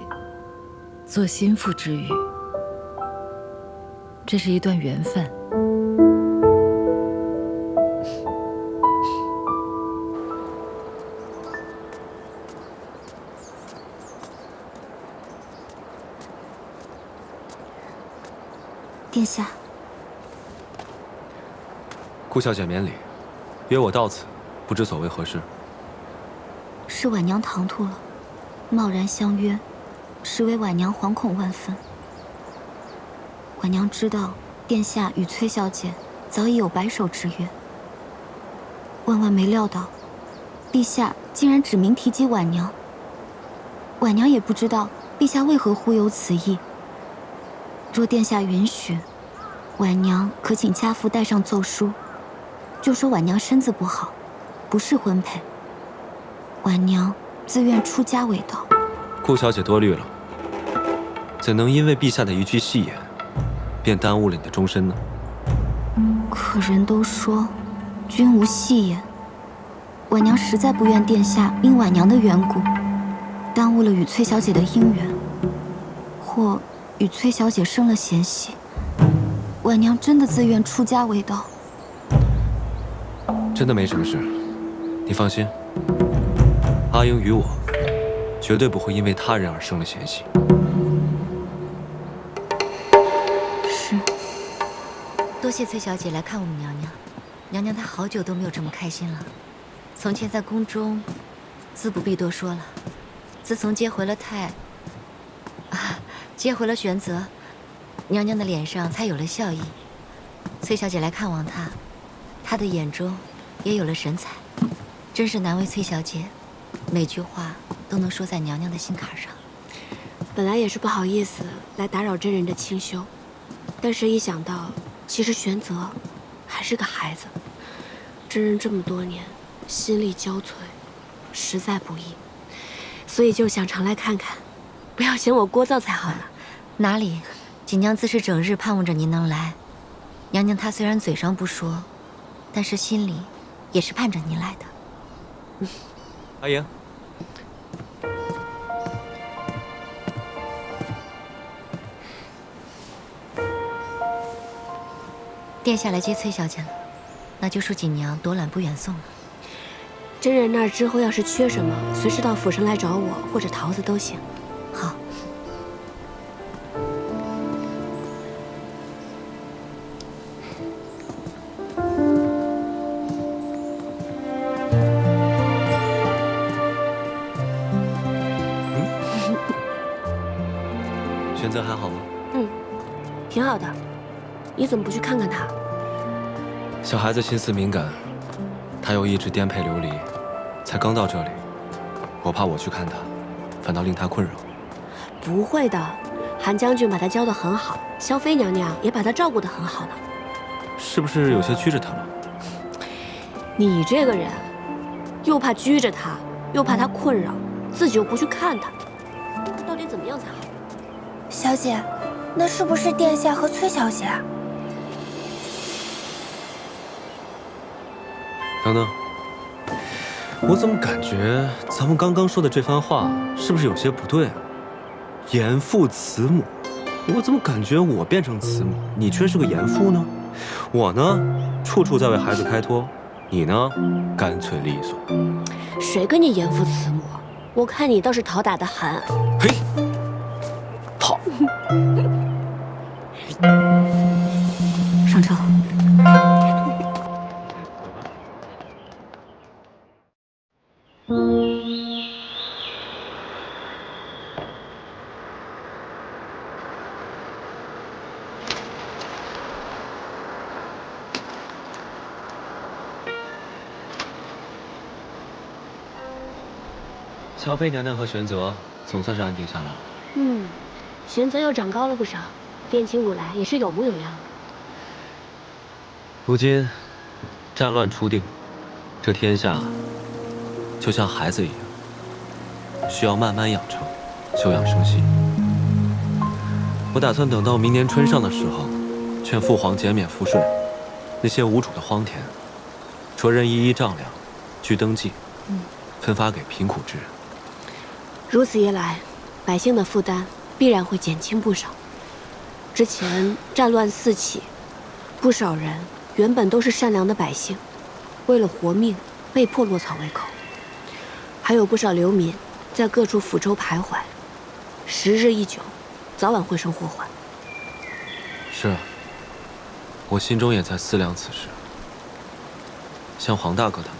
做心腹之语，这是一段缘分。殿下，顾小姐免礼，约我到此，不知所谓何事？是婉娘唐突了，贸然相约，实为婉娘惶恐万分。婉娘知道殿下与崔小姐早已有白首之约，万万没料到，陛下竟然指名提及婉娘。婉娘也不知道陛下为何忽有此意。若殿下允许，婉娘可请家父带上奏书，就说婉娘身子不好，不适婚配。婉娘自愿出家为道。顾小姐多虑了，怎能因为陛下的一句戏言，便耽误了你的终身呢？可人都说，君无戏言。婉娘实在不愿殿下因婉娘的缘故，耽误了与崔小姐的姻缘，或与崔小姐生了嫌隙。婉娘真的自愿出家为道。真的没什么事，你放心。阿英与我，绝对不会因为他人而生了嫌隙。是。多谢崔小姐来看我们娘娘，娘娘她好久都没有这么开心了。从前在宫中，自不必多说了。自从接回了太，接回了玄泽，娘娘的脸上才有了笑意。崔小姐来看望她，她的眼中也有了神采，真是难为崔小姐，每句话都能说在娘娘的心坎上。本来也是不好意思来打扰真人的清修，但是一想到其实玄泽还是个孩子，真人这么多年心力交瘁，实在不易，所以就想常来看看，不要嫌我聒噪才好呢。哪里，锦娘自是整日盼望着您能来。娘娘她虽然嘴上不说，但是心里也是盼着您来的。阿莹，殿下来接崔小姐了，那就恕锦娘多揽不远送了。真人那儿之后要是缺什么，随时到府上来找我或者桃子都行。好。玄泽还好吗？挺好的。你怎么不去看看他？小孩子心思敏感，他又一直颠沛流离，才刚到这里，我怕我去看他，反倒令他困扰。不会的，韩将军把他教得很好，萧妃娘娘也把他照顾得很好呢。是不是有些拘着他了？你这个人，又怕拘着他，又怕他困扰，自己又不去看他，到底怎么样才好？小姐，那是不是殿下和崔小姐啊？等等，我怎么感觉咱们刚刚说的这番话是不是有些不对啊？严父慈母，我怎么感觉我变成慈母，你却是个严父呢？我呢，处处在为孩子开脱，你呢，干脆利索。谁跟你严父慈母？我看你倒是讨打得狠。嘿，好。上车。萧妃娘娘和玄泽总算是安定下来了。玄泽又长高了不少，殿起舞来也是有模有样的。如今战乱初定，这天下就像孩子一样，需要慢慢养成，休养生息。我打算等到明年春上的时候，劝父皇减免赋税，那些无主的荒田，着人一丈量，据登记，分发给贫苦之人。如此一来，百姓的负担必然会减轻不少。之前战乱四起，不少人原本都是善良的百姓，为了活命被迫落草为寇，还有不少流民在各处府州徘徊，时日一久，早晚会生祸患。是啊，我心中也在思量此事。像黄大哥他们，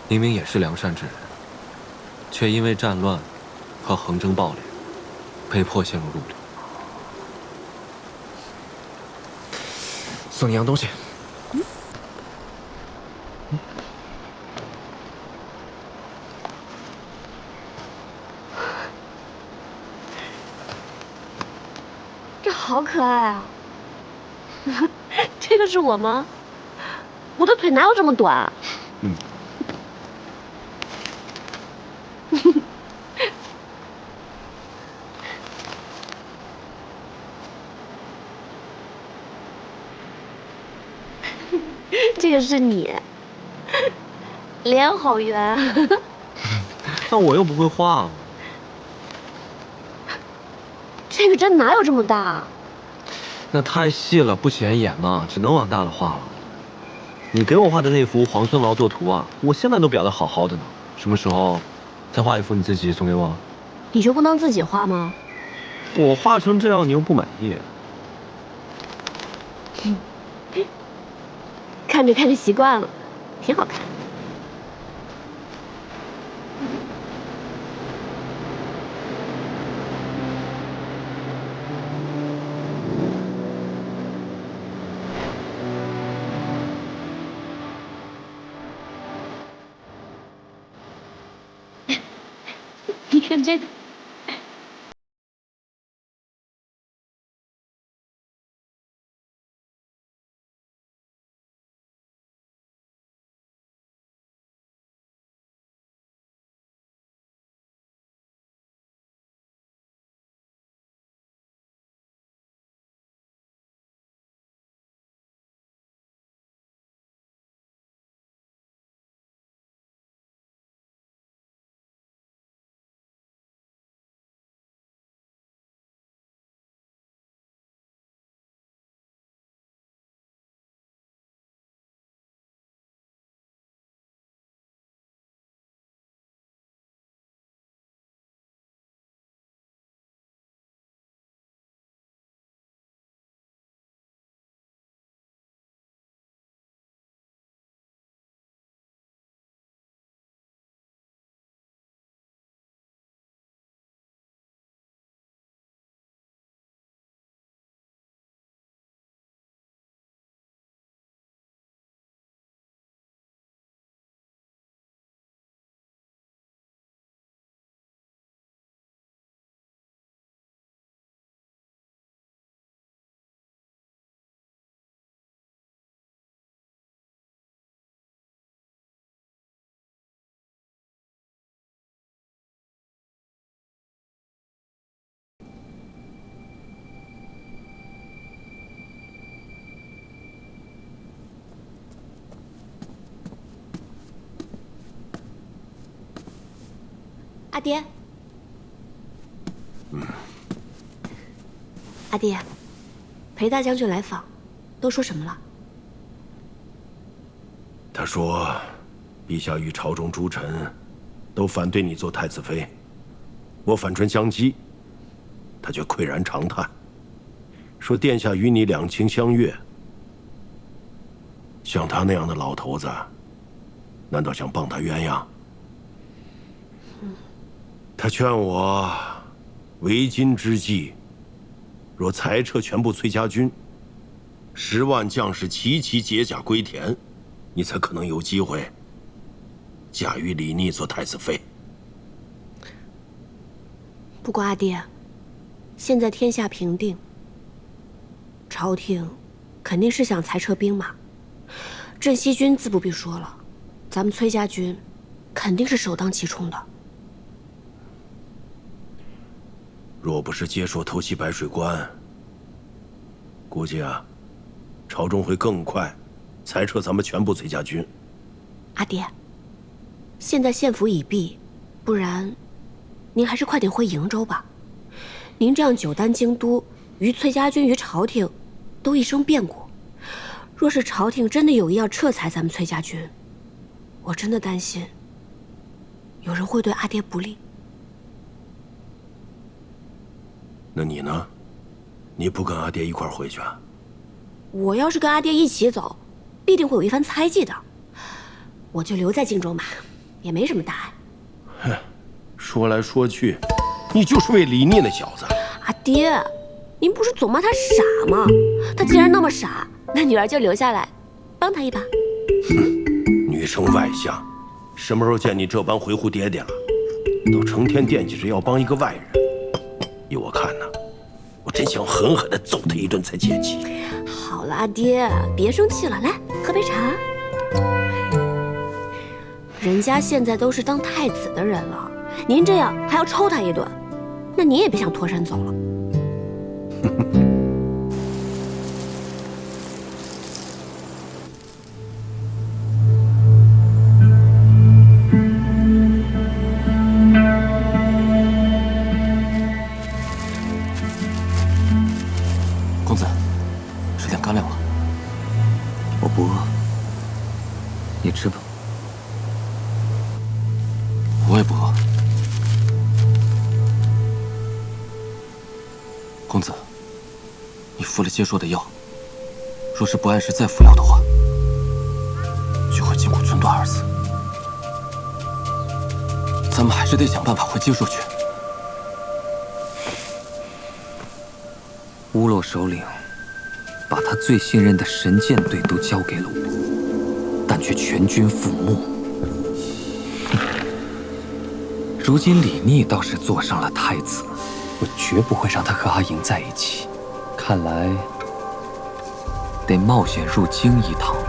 明明也是良善之人，却因为战乱和横征暴敛，被迫陷入入流。送你样东西。这好可爱啊！这个是我吗？我的腿哪有这么短啊？这个是你，脸好圆。但我又不会画。这个针哪有这么大啊？那太细了，不显眼嘛，只能往大了画了。你给我画的那幅皇孙劳作图啊，我现在都裱得好好的呢。什么时候再画一幅你自己送给我？你就不能自己画吗？我画成这样，你又不满意。看着看着习惯了，挺好看。骗这个。阿爹，阿爹，裴大将军来访，都说什么了？他说，陛下与朝中诸臣都反对你做太子妃，我反唇相讥，他却喟然长叹，说殿下与你两情相悦。像他那样的老头子，难道想傍他鸳鸯？他劝我，为今之计，若裁撤全部崔家军，10万将士齐齐解甲归田，你才可能有机会驾驭李逆做太子妃。不过阿爹，现在天下平定，朝廷肯定是想裁撤兵马，镇西军自不必说了，咱们崔家军肯定是首当其冲的。若不是接受偷袭白水关，估计朝中会更快裁撤咱们全部崔家军。阿爹，现在县府已闭，不然您还是快点回瀛州吧。您这样久担京都，于崔家军于朝廷都一生变故。若是朝廷真的有意要撤裁咱们崔家军，我真的担心有人会对阿爹不利。那你呢？你不跟阿爹一块儿回去啊？我要是跟阿爹一起走，必定会有一番猜忌的。我就留在荆州嘛，也没什么大碍。哼，说来说去，你就是为李逆那小子。阿爹，您不是总骂他傻吗？他既然那么傻，那女儿就留下来，帮他一把。哼，女生外向，什么时候见你这般维护爹爹了？都成天惦记着要帮一个外人。依我看呢，我真想狠狠地揍他一顿才解气。好了，阿爹，别生气了，来喝杯茶。人家现在都是当太子的人了，您这样还要抽他一顿，那你也别想脱身走了。公子，吃点干粮吧。我不饿，你吃吧。我也不饿。公子，你服了接说的药，若是不按时再服药的话，就会筋骨寸断而死。咱们还是得想办法回接说去。乌洛首领把他最信任的神箭队都交给了我，但却全军覆没。如今李逆倒是坐上了太子，我绝不会让他和阿莹在一起。看来得冒险入京一趟了。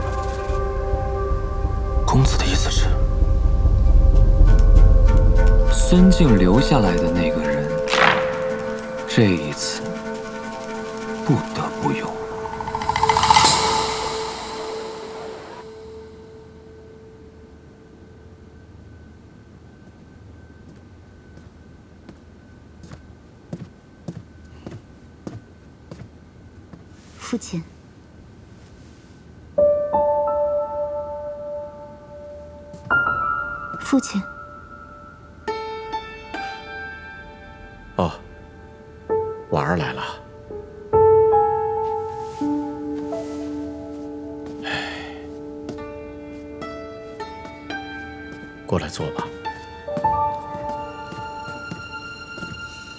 公子的意思是，孙敬留下来的那个人，这一次不得不用。父亲，父亲。哦，婉儿来了。过来坐吧。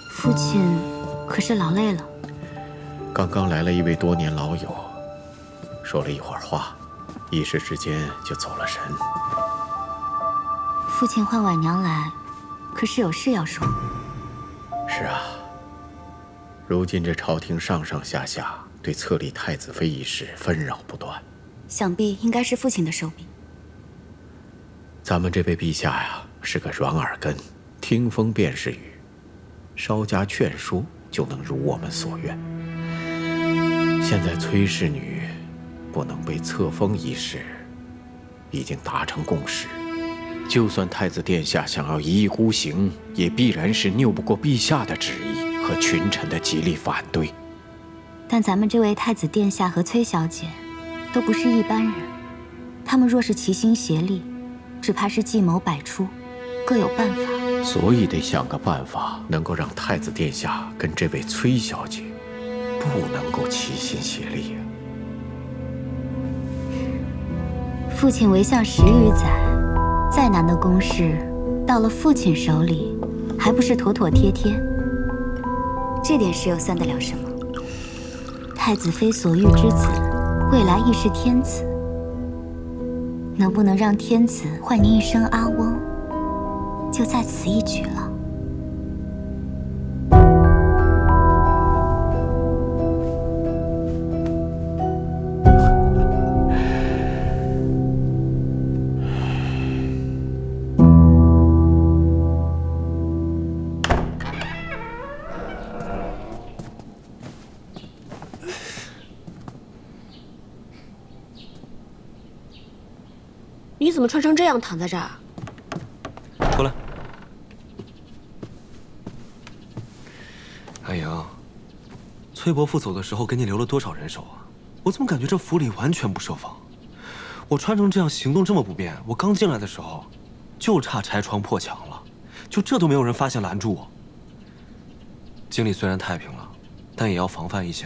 父亲可是劳累了。刚刚来了一位多年老友，说了一会儿话，一时之间就走了神。父亲唤婉娘来，可是有事要说。是啊，如今这朝廷上上下下对册立太子妃一事纷扰不断，想必应该是父亲的手笔。咱们这位陛下呀，是个软耳根，听风便是雨，稍加劝说就能如我们所愿。现在崔氏女不能被册封一事，已经达成共识。就算太子殿下想要一意孤行，也必然是拗不过陛下的旨意和群臣的极力反对。但咱们这位太子殿下和崔小姐都不是一般人，他们若是齐心协力，只怕是计谋百出，各有办法。所以得想个办法，能够让太子殿下跟这位崔小姐不能够齐心协力啊。父亲为相10余载，再难的公事，到了父亲手里，还不是妥妥帖帖？这点事又算得了什么？太子妃所育之子，未来亦是天子。能不能让天子唤您一声阿翁，就在此一举了。你怎么穿成这样躺在这儿？过来。阿莹，崔伯父走的时候给你留了多少人手啊？我怎么感觉这府里完全不设防？我穿成这样，行动这么不便，我刚进来的时候，就差拆窗破墙了，就这都没有人发现拦住我。京里虽然太平了，但也要防范一些。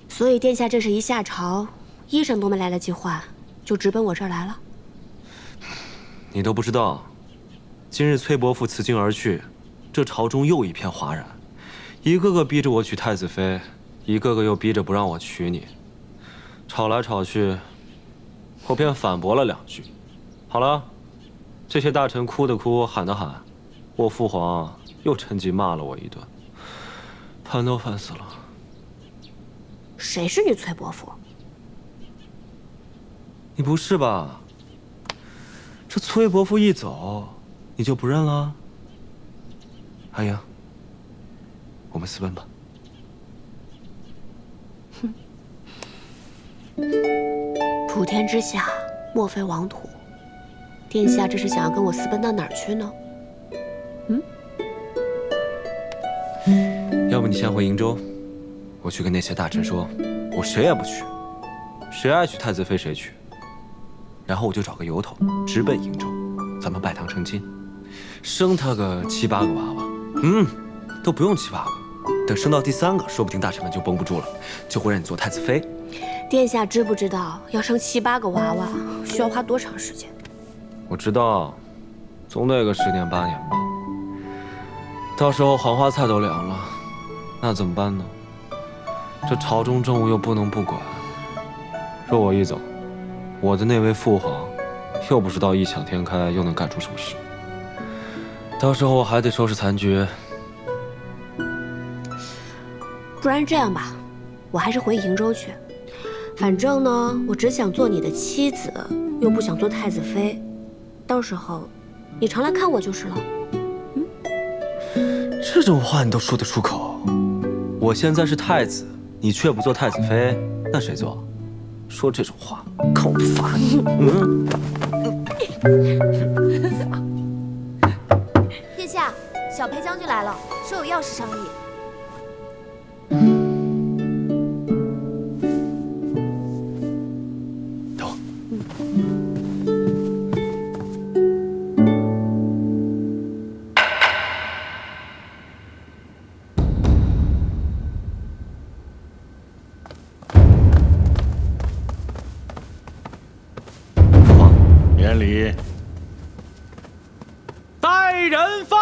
所以殿下这是一下朝，衣裳都没来得及换，就直奔我这儿来了。你都不知道，今日崔伯父辞京而去，这朝中又一片哗然，一个个逼着我娶太子妃，一个个又逼着不让我娶你，吵来吵去，我便反驳了2句。好了，这些大臣哭的哭，喊的喊，我父皇又趁机骂了我一顿，烦都烦死了。谁是你崔伯父？你不是吧？这崔伯父一走，你就不认了？阿莹，我们私奔吧。哼，普天之下莫非王土，殿下这是想要跟我私奔到哪儿去呢？要不你先回瀛州，我去跟那些大臣说，我谁也不娶，谁爱娶太子妃谁娶。然后我就找个由头，直奔瀛州，咱们拜堂成亲，生他个7、8个娃娃，都不用7、8个，等生到第3个，说不定大臣们就绷不住了，就会让你做太子妃。殿下知不知道，要生7、8个娃娃需要花多长时间？我知道，总得个10年8年吧。到时候黄花菜都凉了，那怎么办呢？这朝中政务又不能不管，若我一走，我的那位父皇，又不知道异想天开，又能干出什么事。到时候我还得收拾残局。不然这样吧，我还是回瀛州去。反正呢，我只想做你的妻子，又不想做太子妃。到时候，你常来看我就是了。这种话你都说得出口？我现在是太子，你却不做太子妃，那谁做？说这种话，看我不罚你！殿下，小裴将军来了，说有要事商议。免礼。带人犯。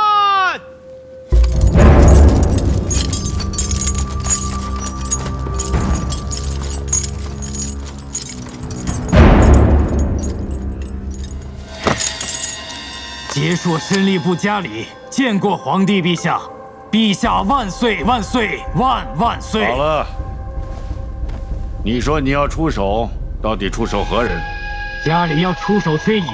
杰硕身吏部家里见过皇帝陛下，陛下万岁万岁万万岁！好了，你说你要出手，到底出手何人？家里要出手崔乙。